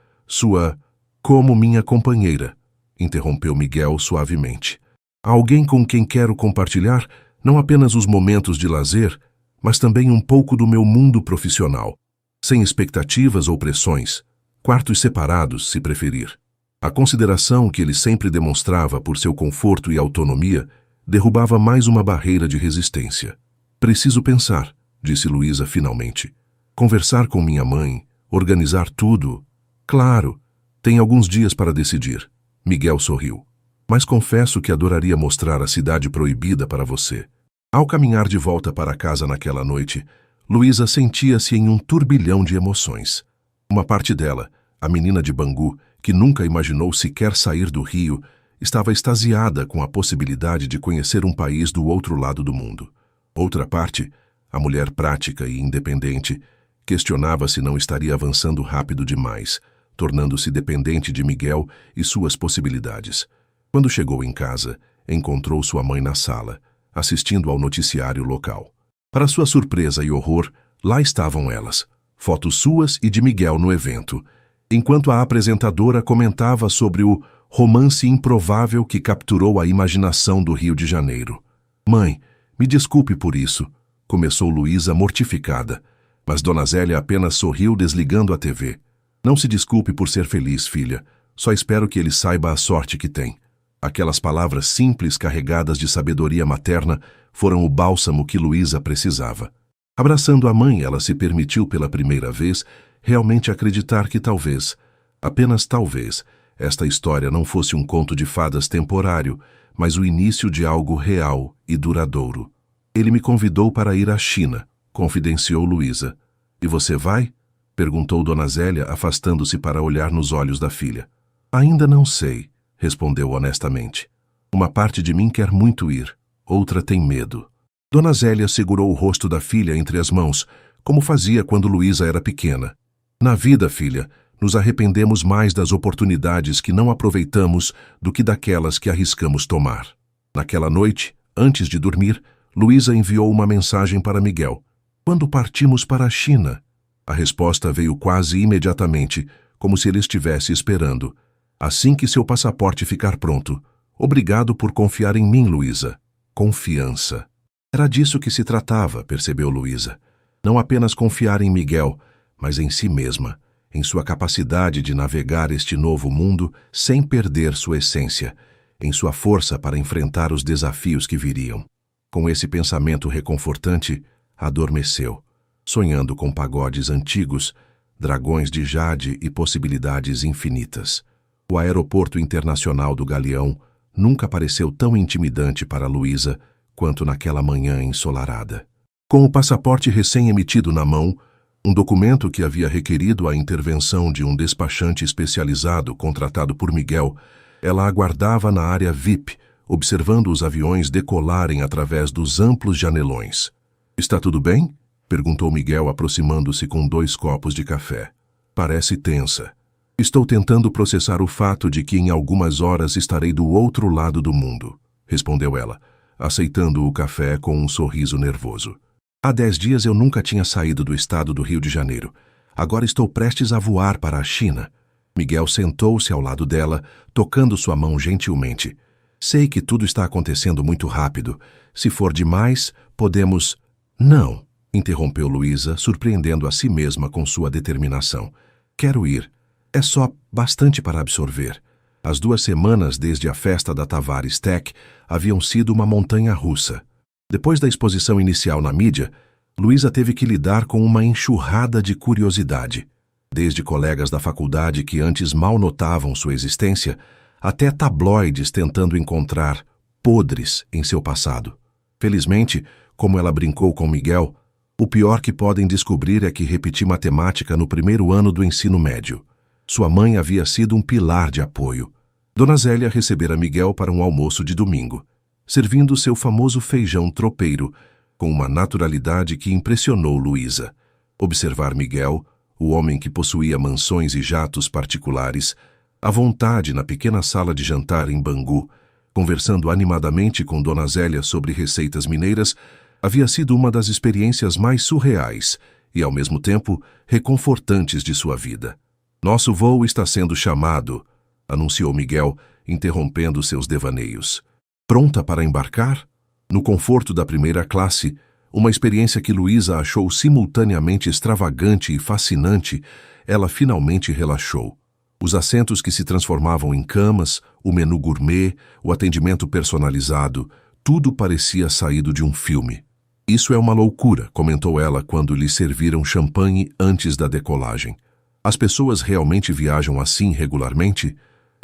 como minha companheira, interrompeu Miguel suavemente. Alguém com quem quero compartilhar não apenas os momentos de lazer, mas também um pouco do meu mundo profissional, sem expectativas ou pressões, quartos separados, se preferir. A consideração que ele sempre demonstrava por seu conforto e autonomia derrubava mais uma barreira de resistência. Preciso pensar, disse Luísa finalmente. Conversar com minha mãe, organizar tudo. Claro, tem alguns dias para decidir. Miguel sorriu. Mas confesso que adoraria mostrar a cidade proibida para você. Ao caminhar de volta para casa naquela noite, Luísa sentia-se em um turbilhão de emoções. Uma parte dela, a menina de Bangu, que nunca imaginou sequer sair do Rio, estava extasiada com a possibilidade de conhecer um país do outro lado do mundo. Outra parte, a mulher prática e independente, questionava se não estaria avançando rápido demais, tornando-se dependente de Miguel e suas possibilidades. Quando chegou em casa, encontrou sua mãe na sala, assistindo ao noticiário local. Para sua surpresa e horror, lá estavam elas, fotos suas e de Miguel no evento, enquanto a apresentadora comentava sobre o romance improvável que capturou a imaginação do Rio de Janeiro. Mãe, me desculpe por isso, começou Luísa mortificada, mas Dona Zélia apenas sorriu desligando a TV. Não se desculpe por ser feliz, filha, só espero que ele saiba a sorte que tem. Aquelas palavras simples carregadas de sabedoria materna foram o bálsamo que Luísa precisava. Abraçando a mãe, ela se permitiu pela primeira vez realmente acreditar que talvez, apenas talvez, esta história não fosse um conto de fadas temporário, mas o início de algo real e duradouro. Ele me convidou para ir à China, confidenciou Luísa. E você vai? Perguntou Dona Zélia, afastando-se para olhar nos olhos da filha. Ainda não sei, respondeu honestamente. Uma parte de mim quer muito ir, outra tem medo. Dona Zélia segurou o rosto da filha entre as mãos, como fazia quando Luísa era pequena. Na vida, filha, nos arrependemos mais das oportunidades que não aproveitamos do que daquelas que arriscamos tomar. Naquela noite, antes de dormir, Luísa enviou uma mensagem para Miguel. Quando partimos para a China? A resposta veio quase imediatamente, como se ele estivesse esperando. Assim que seu passaporte ficar pronto. Obrigado por confiar em mim, Luísa. Confiança. Era disso que se tratava, percebeu Luísa. Não apenas confiar em Miguel, mas em si mesma, em sua capacidade de navegar este novo mundo sem perder sua essência, em sua força para enfrentar os desafios que viriam. Com esse pensamento reconfortante, adormeceu, sonhando com pagodes antigos, dragões de jade e possibilidades infinitas. O aeroporto internacional do Galeão nunca pareceu tão intimidante para Luísa quanto naquela manhã ensolarada. Com o passaporte recém-emitido na mão, um documento que havia requerido a intervenção de um despachante especializado contratado por Miguel, ela aguardava na área VIP, observando os aviões decolarem através dos amplos janelões. Está tudo bem? Perguntou Miguel, aproximando-se com 2 copos de café. Parece tensa. Estou tentando processar o fato de que em algumas horas estarei do outro lado do mundo, respondeu ela, aceitando o café com um sorriso nervoso. Há 10 dias eu nunca tinha saído do estado do Rio de Janeiro. Agora estou prestes a voar para a China. Miguel sentou-se ao lado dela, tocando sua mão gentilmente. Sei que tudo está acontecendo muito rápido. Se for demais, podemos... Não, interrompeu Luísa, surpreendendo a si mesma com sua determinação. Quero ir. É só bastante para absorver. As 2 semanas desde a festa da Tavares Tech haviam sido uma montanha-russa. Depois da exposição inicial na mídia, Luísa teve que lidar com uma enxurrada de curiosidade. Desde colegas da faculdade que antes mal notavam sua existência, até tabloides tentando encontrar podres em seu passado. Felizmente, como ela brincou com Miguel, o pior que podem descobrir é que repeti matemática no primeiro ano do ensino médio. Sua mãe havia sido um pilar de apoio. Dona Zélia recebera Miguel para um almoço de domingo, servindo seu famoso feijão tropeiro, com uma naturalidade que impressionou Luísa. Observar Miguel, o homem que possuía mansões e jatos particulares, à vontade na pequena sala de jantar em Bangu, conversando animadamente com Dona Zélia sobre receitas mineiras, havia sido uma das experiências mais surreais e, ao mesmo tempo, reconfortantes de sua vida. Nosso voo está sendo chamado, anunciou Miguel, interrompendo seus devaneios. Pronta para embarcar? No conforto da primeira classe, uma experiência que Luísa achou simultaneamente extravagante e fascinante, ela finalmente relaxou. Os assentos que se transformavam em camas, o menu gourmet, o atendimento personalizado, tudo parecia saído de um filme. Isso é uma loucura, comentou ela quando lhe serviram champanhe antes da decolagem. As pessoas realmente viajam assim regularmente?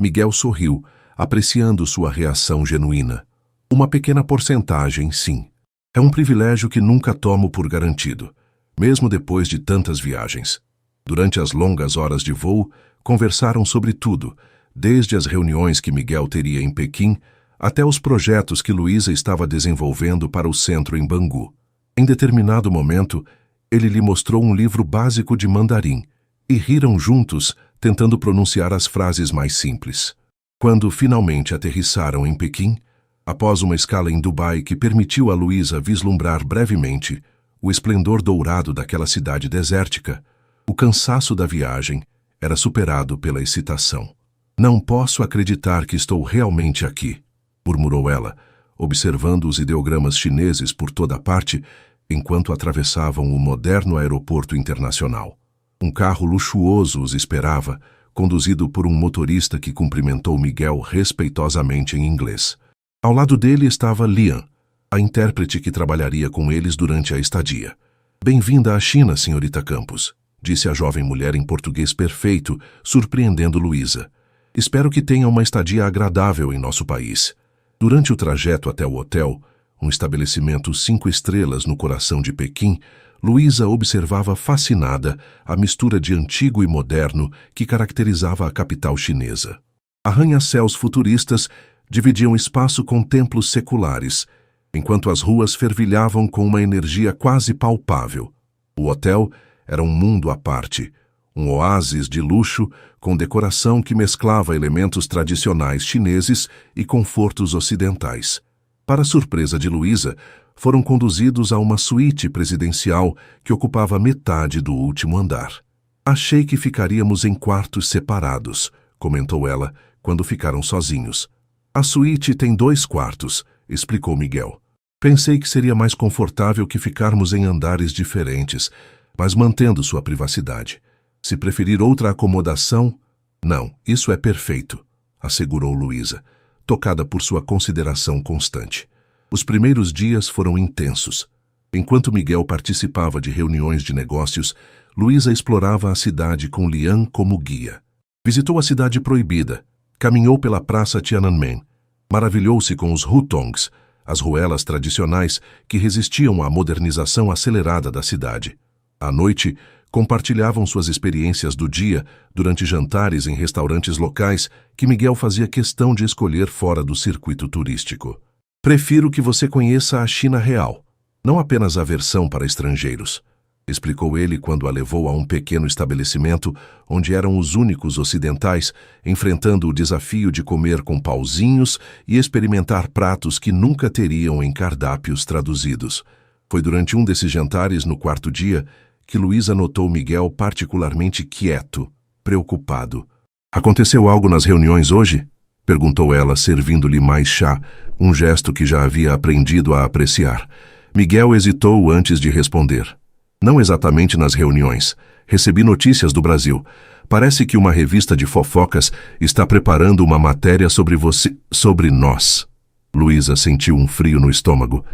Miguel sorriu, apreciando sua reação genuína. Uma pequena porcentagem, sim. É um privilégio que nunca tomo por garantido, mesmo depois de tantas viagens. Durante as longas horas de voo, conversaram sobre tudo, desde as reuniões que Miguel teria em Pequim até os projetos que Luísa estava desenvolvendo para o centro em Bangu. Em determinado momento, ele lhe mostrou um livro básico de mandarim e riram juntos, tentando pronunciar as frases mais simples. Quando finalmente aterrissaram em Pequim, após uma escala em Dubai que permitiu a Luísa vislumbrar brevemente o esplendor dourado daquela cidade desértica, o cansaço da viagem era superado pela excitação. Não posso acreditar que estou realmente aqui, murmurou ela, observando os ideogramas chineses por toda parte enquanto atravessavam o moderno aeroporto internacional. Um carro luxuoso os esperava, conduzido por um motorista que cumprimentou Miguel respeitosamente em inglês. Ao lado dele estava Lian, a intérprete que trabalharia com eles durante a estadia. Bem-vinda à China, senhorita Campos, disse a jovem mulher em português perfeito, surpreendendo Luísa. Espero que tenha uma estadia agradável em nosso país. Durante o trajeto até o hotel, um estabelecimento 5 estrelas no coração de Pequim, Luísa observava fascinada a mistura de antigo e moderno que caracterizava a capital chinesa. Arranha-céus futuristas dividiam espaço com templos seculares, enquanto as ruas fervilhavam com uma energia quase palpável. O hotel era um mundo à parte, um oásis de luxo com decoração que mesclava elementos tradicionais chineses e confortos ocidentais. Para surpresa de Luísa, foram conduzidos a uma suíte presidencial que ocupava metade do último andar. Achei que ficaríamos em quartos separados, comentou ela, quando ficaram sozinhos. A suíte tem 2 quartos, explicou Miguel. Pensei que seria mais confortável que ficarmos em andares diferentes, mas mantendo sua privacidade. Se preferir outra acomodação... Não, isso é perfeito, assegurou Luísa, tocada por sua consideração constante. Os primeiros dias foram intensos. Enquanto Miguel participava de reuniões de negócios, Luísa explorava a cidade com Lian como guia. Visitou a cidade proibida, caminhou pela praça Tiananmen, maravilhou-se com os hutongs, as ruelas tradicionais que resistiam à modernização acelerada da cidade. À noite, compartilhavam suas experiências do dia durante jantares em restaurantes locais que Miguel fazia questão de escolher fora do circuito turístico. Prefiro que você conheça a China real, não apenas a versão para estrangeiros, explicou ele quando a levou a um pequeno estabelecimento onde eram os únicos ocidentais, enfrentando o desafio de comer com pauzinhos e experimentar pratos que nunca teriam em cardápios traduzidos. Foi durante um desses jantares, no 4º dia, que Luísa notou Miguel particularmente quieto, preocupado. Aconteceu algo nas reuniões hoje? Perguntou ela, servindo-lhe mais chá, um gesto que já havia aprendido a apreciar. Miguel hesitou antes de responder. Não exatamente nas reuniões. Recebi notícias do Brasil. Parece que uma revista de fofocas está preparando uma matéria sobre você, sobre nós. Luísa sentiu um frio no estômago.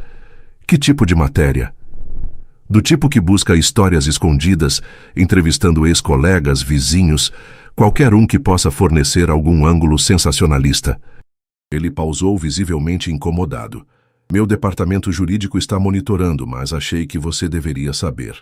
Que tipo de matéria? Do tipo que busca histórias escondidas, entrevistando ex-colegas, vizinhos, qualquer um que possa fornecer algum ângulo sensacionalista. Ele pausou visivelmente incomodado. Meu departamento jurídico está monitorando, mas achei que você deveria saber.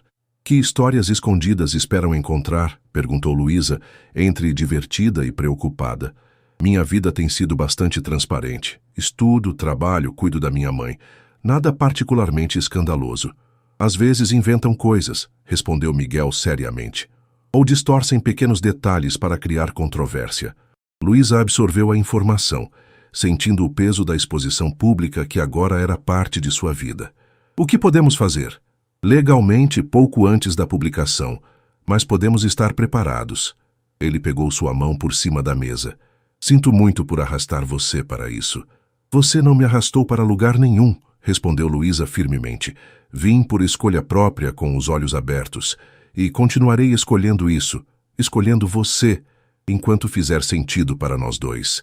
Que histórias escondidas esperam encontrar? Perguntou Luísa, entre divertida e preocupada. Minha vida tem sido bastante transparente. Estudo, trabalho, cuido da minha mãe. Nada particularmente escandaloso. Às vezes inventam coisas, respondeu Miguel seriamente. Ou distorcem pequenos detalhes para criar controvérsia. Luísa absorveu a informação, sentindo o peso da exposição pública que agora era parte de sua vida. O que podemos fazer? Legalmente, pouco antes da publicação, mas podemos estar preparados. Ele pegou sua mão por cima da mesa. Sinto muito por arrastar você para isso. Você não me arrastou para lugar nenhum, respondeu Luísa firmemente. Vim por escolha própria com os olhos abertos, e continuarei escolhendo isso, escolhendo você, enquanto fizer sentido para nós dois.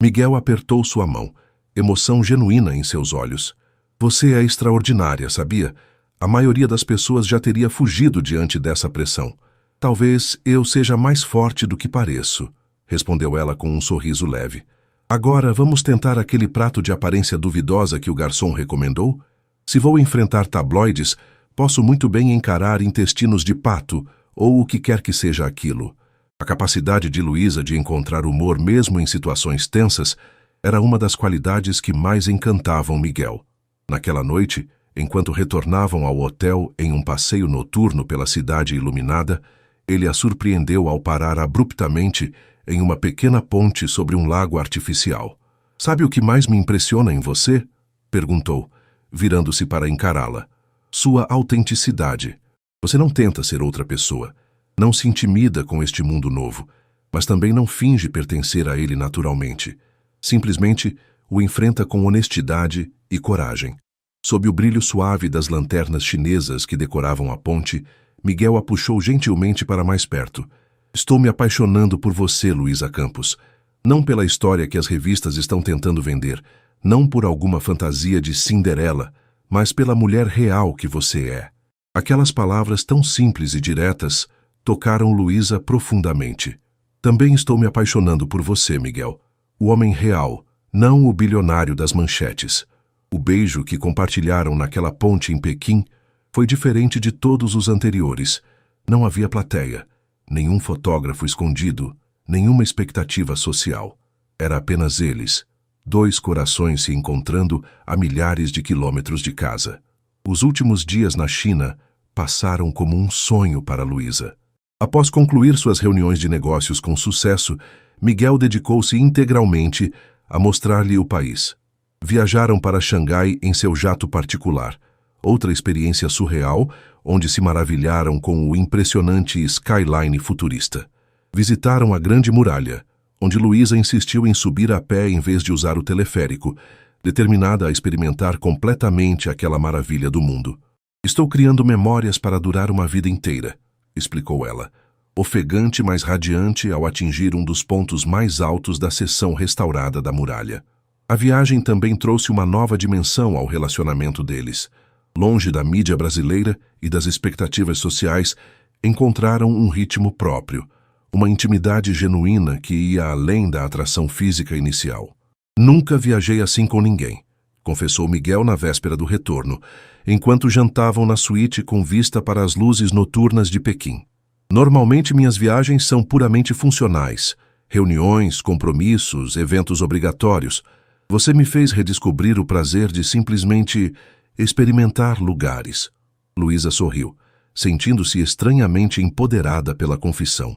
Miguel apertou sua mão, emoção genuína em seus olhos. Você é extraordinária, sabia? A maioria das pessoas já teria fugido diante dessa pressão. Talvez eu seja mais forte do que pareço, respondeu ela com um sorriso leve. Agora vamos tentar aquele prato de aparência duvidosa que o garçom recomendou? Se vou enfrentar tabloides, posso muito bem encarar intestinos de pato ou o que quer que seja aquilo. A capacidade de Luísa de encontrar humor mesmo em situações tensas era uma das qualidades que mais encantavam Miguel. Naquela noite, enquanto retornavam ao hotel em um passeio noturno pela cidade iluminada, ele a surpreendeu ao parar abruptamente em uma pequena ponte sobre um lago artificial. Sabe o que mais me impressiona em você? Perguntou, virando-se para encará-la. Sua autenticidade. Você não tenta ser outra pessoa. Não se intimida com este mundo novo, mas também não finge pertencer a ele naturalmente. Simplesmente o enfrenta com honestidade e coragem. Sob o brilho suave das lanternas chinesas que decoravam a ponte, Miguel a puxou gentilmente para mais perto. Estou me apaixonando por você, Luísa Campos. Não pela história que as revistas estão tentando vender, não por alguma fantasia de Cinderela, mas pela mulher real que você é. Aquelas palavras tão simples e diretas tocaram Luísa profundamente. Também estou me apaixonando por você, Miguel. O homem real, não o bilionário das manchetes. O beijo que compartilharam naquela ponte em Pequim foi diferente de todos os anteriores. Não havia plateia, nenhum fotógrafo escondido, nenhuma expectativa social. Era apenas eles, dois corações se encontrando a milhares de quilômetros de casa. Os últimos dias na China passaram como um sonho para Luísa. Após concluir suas reuniões de negócios com sucesso, Miguel dedicou-se integralmente a mostrar-lhe o país. Viajaram para Xangai em seu jato particular, outra experiência surreal, onde se maravilharam com o impressionante skyline futurista. Visitaram a Grande Muralha, onde Luísa insistiu em subir a pé em vez de usar o teleférico, determinada a experimentar completamente aquela maravilha do mundo. Estou criando memórias para durar uma vida inteira, explicou ela, ofegante mas radiante ao atingir um dos pontos mais altos da seção restaurada da muralha. A viagem também trouxe uma nova dimensão ao relacionamento deles. Longe da mídia brasileira e das expectativas sociais, encontraram um ritmo próprio, uma intimidade genuína que ia além da atração física inicial. Nunca viajei assim com ninguém, confessou Miguel na véspera do retorno, enquanto jantavam na suíte com vista para as luzes noturnas de Pequim. Normalmente minhas viagens são puramente funcionais, reuniões, compromissos, eventos obrigatórios. Você me fez redescobrir o prazer de simplesmente experimentar lugares. Luísa sorriu, sentindo-se estranhamente empoderada pela confissão.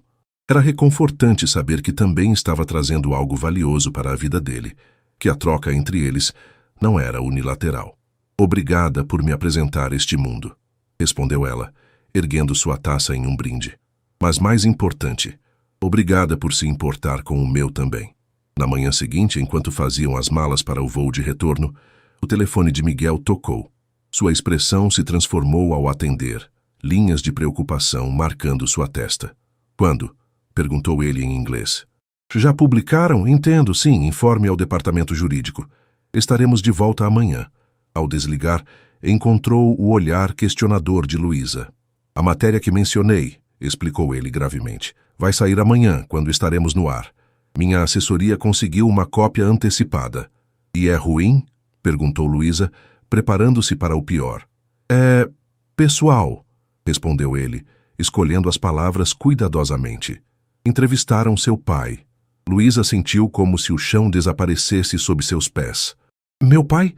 Era reconfortante saber que também estava trazendo algo valioso para a vida dele, que a troca entre eles não era unilateral. Obrigada por me apresentar este mundo, respondeu ela, erguendo sua taça em um brinde. Mas mais importante, obrigada por se importar com o meu também. Na manhã seguinte, enquanto faziam as malas para o voo de retorno, o telefone de Miguel tocou. Sua expressão se transformou ao atender, linhas de preocupação marcando sua testa. Quando? Perguntou ele em inglês. Já publicaram? Entendo, sim, informe ao departamento jurídico. Estaremos de volta amanhã. Ao desligar, encontrou o olhar questionador de Luísa. A matéria que mencionei, explicou ele gravemente, vai sair amanhã, quando estaremos no ar. Minha assessoria conseguiu uma cópia antecipada. E é ruim? Perguntou Luísa, preparando-se para o pior. É pessoal, respondeu ele, escolhendo as palavras cuidadosamente. Entrevistaram seu pai. Luísa sentiu como se o chão desaparecesse sob seus pés. Meu pai?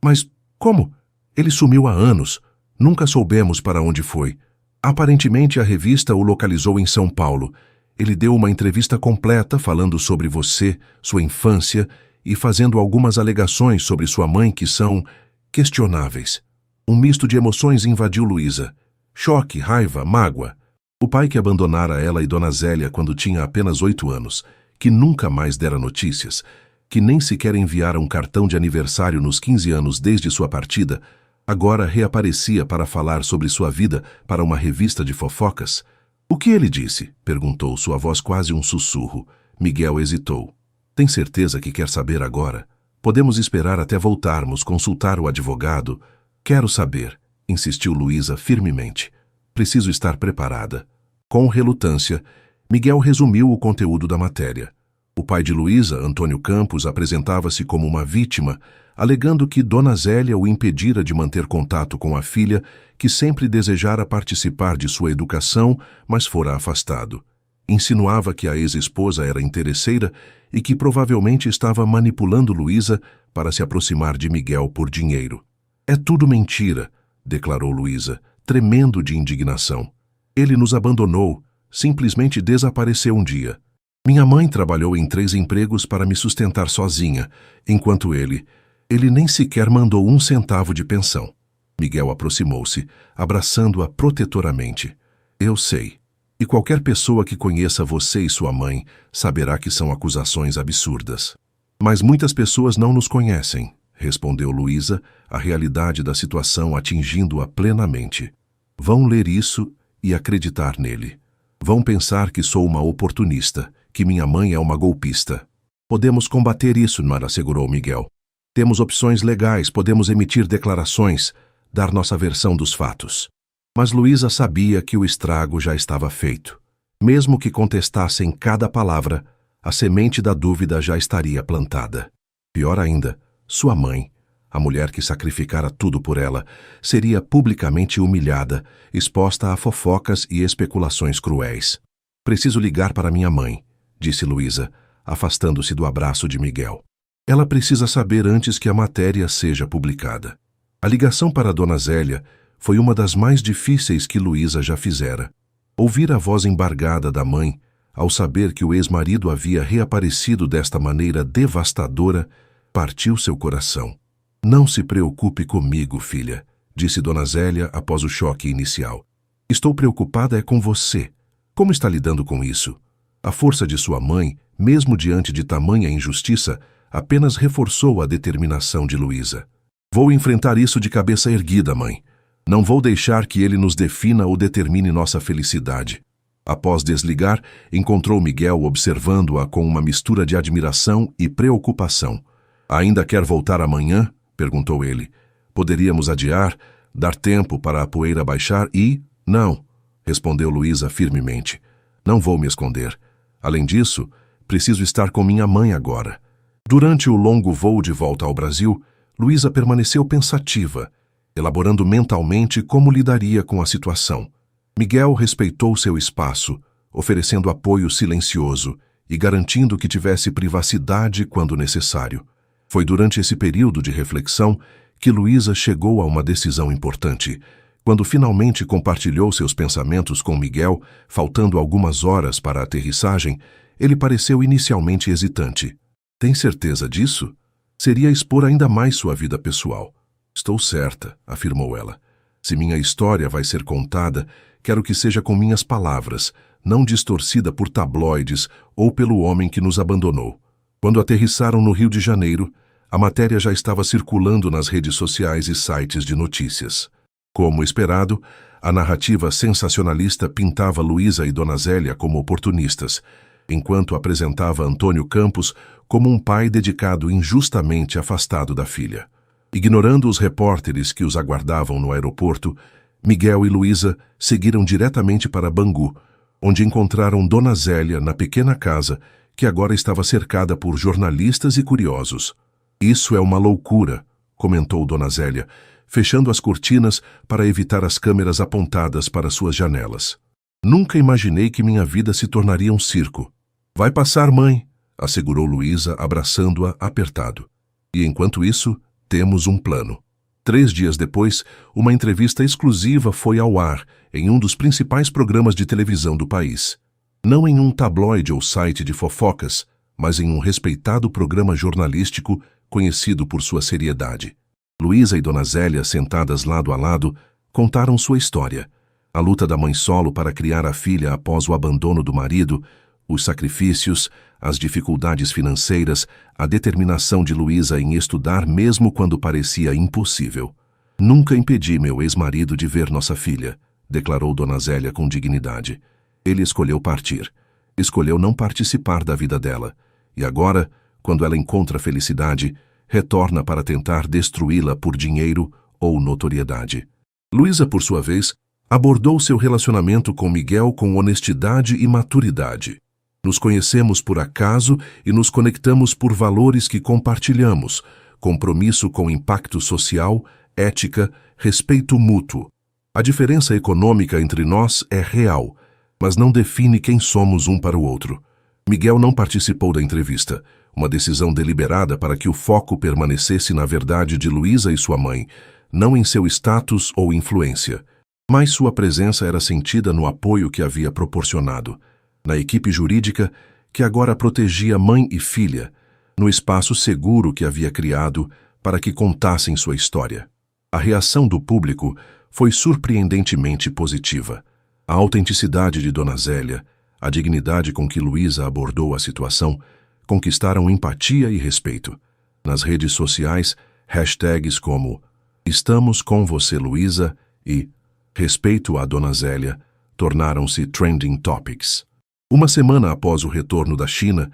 Mas como? Ele sumiu há anos. Nunca soubemos para onde foi. Aparentemente a revista o localizou em São Paulo. Ele deu uma entrevista completa falando sobre você, sua infância e fazendo algumas alegações sobre sua mãe que são questionáveis. Um misto de emoções invadiu Luísa. Choque, raiva, mágoa. O pai que abandonara ela e Dona Zélia quando tinha apenas 8 anos, que nunca mais dera notícias, que nem sequer enviara um cartão de aniversário nos 15 anos desde sua partida, agora reaparecia para falar sobre sua vida para uma revista de fofocas. O que ele disse? Perguntou, sua voz quase um sussurro. Miguel hesitou. Tem certeza que quer saber agora? Podemos esperar até voltarmos, consultar o advogado. Quero saber, insistiu Luísa firmemente. Preciso estar preparada. Com relutância, Miguel resumiu o conteúdo da matéria. O pai de Luísa, Antônio Campos, apresentava-se como uma vítima, alegando que Dona Zélia o impedira de manter contato com a filha, que sempre desejara participar de sua educação, mas fora afastado. Insinuava que a ex-esposa era interesseira e que provavelmente estava manipulando Luísa para se aproximar de Miguel por dinheiro. É tudo mentira, declarou Luísa, tremendo de indignação. Ele nos abandonou, simplesmente desapareceu um dia. Minha mãe trabalhou em 3 empregos para me sustentar sozinha, enquanto ele nem sequer mandou 1 centavo de pensão. Miguel aproximou-se, abraçando-a protetoramente. Eu sei. E qualquer pessoa que conheça você e sua mãe saberá que são acusações absurdas. Mas muitas pessoas não nos conhecem, respondeu Luísa, a realidade da situação atingindo-a plenamente. Vão ler isso e acreditar nele. Vão pensar que sou uma oportunista, que minha mãe é uma golpista. Podemos combater isso, Nara, assegurou Miguel. Temos opções legais, podemos emitir declarações, dar nossa versão dos fatos. Mas Luísa sabia que o estrago já estava feito. Mesmo que contestassem cada palavra, a semente da dúvida já estaria plantada. Pior ainda, sua mãe, a mulher que sacrificara tudo por ela, seria publicamente humilhada, exposta a fofocas e especulações cruéis. Preciso ligar para minha mãe, disse Luísa, afastando-se do abraço de Miguel. Ela precisa saber antes que a matéria seja publicada. A ligação para Dona Zélia foi uma das mais difíceis que Luísa já fizera. Ouvir a voz embargada da mãe, ao saber que o ex-marido havia reaparecido desta maneira devastadora, partiu seu coração. Não se preocupe comigo, filha, disse Dona Zélia após o choque inicial. Estou preocupada com você. Como está lidando com isso? A força de sua mãe, mesmo diante de tamanha injustiça, apenas reforçou a determinação de Luísa. Vou enfrentar isso de cabeça erguida, mãe. Não vou deixar que ele nos defina ou determine nossa felicidade. Após desligar, encontrou Miguel observando-a com uma mistura de admiração e preocupação. Ainda quer voltar amanhã? Perguntou ele. Poderíamos adiar, dar tempo para a poeira baixar e... Não, respondeu Luísa firmemente. Não vou me esconder. Além disso, preciso estar com minha mãe agora. Durante o longo voo de volta ao Brasil, Luísa permaneceu pensativa, elaborando mentalmente como lidaria com a situação. Miguel respeitou seu espaço, oferecendo apoio silencioso e garantindo que tivesse privacidade quando necessário. Foi durante esse período de reflexão que Luísa chegou a uma decisão importante. Quando finalmente compartilhou seus pensamentos com Miguel, faltando algumas horas para a aterrissagem, ele pareceu inicialmente hesitante. Tem certeza disso? Seria expor ainda mais sua vida pessoal. Estou certa, afirmou ela. Se minha história vai ser contada, quero que seja com minhas palavras, não distorcida por tabloides ou pelo homem que nos abandonou. Quando aterrissaram no Rio de Janeiro, a matéria já estava circulando nas redes sociais e sites de notícias. Como esperado, a narrativa sensacionalista pintava Luísa e Dona Zélia como oportunistas, enquanto apresentava Antônio Campos como um pai dedicado injustamente afastado da filha. Ignorando os repórteres que os aguardavam no aeroporto, Miguel e Luísa seguiram diretamente para Bangu, onde encontraram Dona Zélia na pequena casa que agora estava cercada por jornalistas e curiosos. Isso é uma loucura, comentou Dona Zélia, fechando as cortinas para evitar as câmeras apontadas para suas janelas. Nunca imaginei que minha vida se tornaria um circo. Vai passar, mãe, assegurou Luísa, abraçando-a apertado. E enquanto isso, temos um plano. 3 dias depois, uma entrevista exclusiva foi ao ar em um dos principais programas de televisão do país. Não em um tabloide ou site de fofocas, mas em um respeitado programa jornalístico conhecido por sua seriedade. Luísa e Dona Zélia, sentadas lado a lado, contaram sua história. A luta da mãe solo para criar a filha após o abandono do marido, os sacrifícios, as dificuldades financeiras, a determinação de Luísa em estudar mesmo quando parecia impossível. Nunca impedi meu ex-marido de ver nossa filha, declarou Dona Zélia com dignidade. Ele escolheu partir. Escolheu não participar da vida dela. E agora, quando ela encontra felicidade, retorna para tentar destruí-la por dinheiro ou notoriedade. Luísa, por sua vez, abordou seu relacionamento com Miguel com honestidade e maturidade. Nos conhecemos por acaso e nos conectamos por valores que compartilhamos, compromisso com impacto social, ética, respeito mútuo. A diferença econômica entre nós é real, mas não define quem somos um para o outro. Miguel não participou da entrevista, uma decisão deliberada para que o foco permanecesse na verdade de Luísa e sua mãe, não em seu status ou influência. Mas sua presença era sentida no apoio que havia proporcionado, na equipe jurídica que agora protegia mãe e filha, no espaço seguro que havia criado para que contassem sua história. A reação do público foi surpreendentemente positiva. A autenticidade de Dona Zélia, a dignidade com que Luísa abordou a situação, conquistaram empatia e respeito. Nas redes sociais, hashtags como "Estamos com você, Luísa" e "Respeito à Dona Zélia" tornaram-se trending topics. Uma semana após o retorno da China,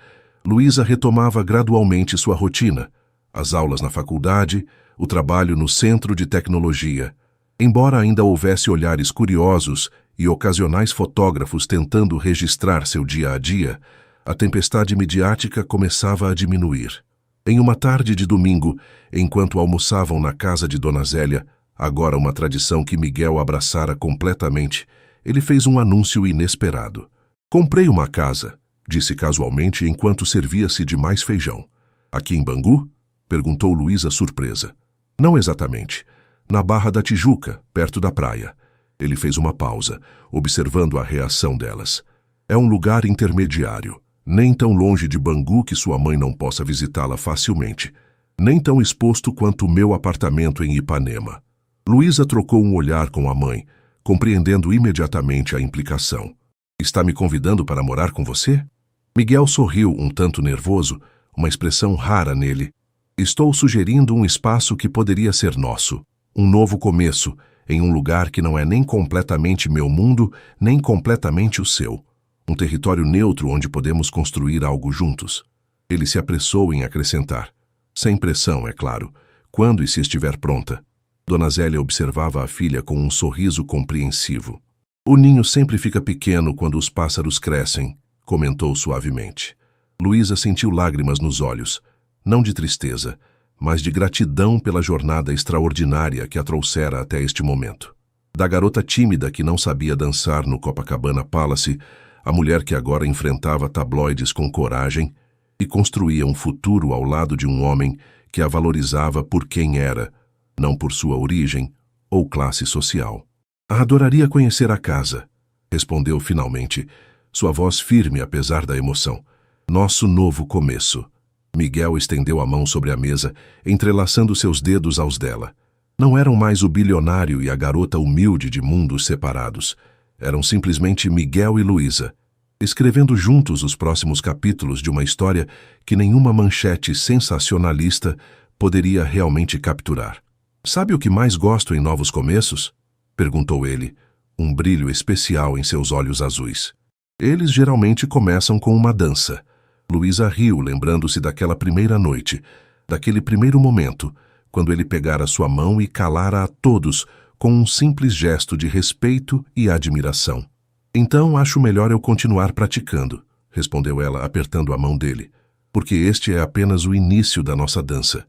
Luísa retomava gradualmente sua rotina, as aulas na faculdade, o trabalho no centro de tecnologia. Embora ainda houvesse olhares curiosos e ocasionais fotógrafos tentando registrar seu dia a dia, a tempestade midiática começava a diminuir. Em uma tarde de domingo, enquanto almoçavam na casa de Dona Zélia, agora uma tradição que Miguel abraçara completamente, ele fez um anúncio inesperado. "Comprei uma casa", disse casualmente enquanto servia-se de mais feijão. "Aqui em Bangu?" perguntou Luísa surpresa. "Não exatamente. Na Barra da Tijuca, perto da praia." Ele fez uma pausa, observando a reação delas. "É um lugar intermediário, nem tão longe de Bangu que sua mãe não possa visitá-la facilmente, nem tão exposto quanto o meu apartamento em Ipanema." Luísa trocou um olhar com a mãe, compreendendo imediatamente a implicação. "Está me convidando para morar com você?" Miguel sorriu um tanto nervoso, uma expressão rara nele. "Estou sugerindo um espaço que poderia ser nosso, um novo começo, em um lugar que não é nem completamente meu mundo, nem completamente o seu. Um território neutro onde podemos construir algo juntos." Ele se apressou em acrescentar. "Sem pressão, é claro, quando e se estiver pronta." Dona Zélia observava a filha com um sorriso compreensivo. "O ninho sempre fica pequeno quando os pássaros crescem", comentou suavemente. Luísa sentiu lágrimas nos olhos, não de tristeza, mas de gratidão pela jornada extraordinária que a trouxera até este momento. Da garota tímida que não sabia dançar no Copacabana Palace, a mulher que agora enfrentava tabloides com coragem e construía um futuro ao lado de um homem que a valorizava por quem era, não por sua origem ou classe social. "Adoraria conhecer a casa", respondeu finalmente, sua voz firme apesar da emoção. "Nosso novo começo." Miguel estendeu a mão sobre a mesa, entrelaçando seus dedos aos dela. Não eram mais o bilionário e a garota humilde de mundos separados. Eram simplesmente Miguel e Luísa, escrevendo juntos os próximos capítulos de uma história que nenhuma manchete sensacionalista poderia realmente capturar. "Sabe o que mais gosto em novos começos?" perguntou ele, um brilho especial em seus olhos azuis. "Eles geralmente começam com uma dança." Luísa riu, lembrando-se daquela primeira noite, daquele primeiro momento, quando ele pegara sua mão e calara a todos com um simples gesto de respeito e admiração. "Então acho melhor eu continuar praticando", respondeu ela, apertando a mão dele, "porque este é apenas o início da nossa dança."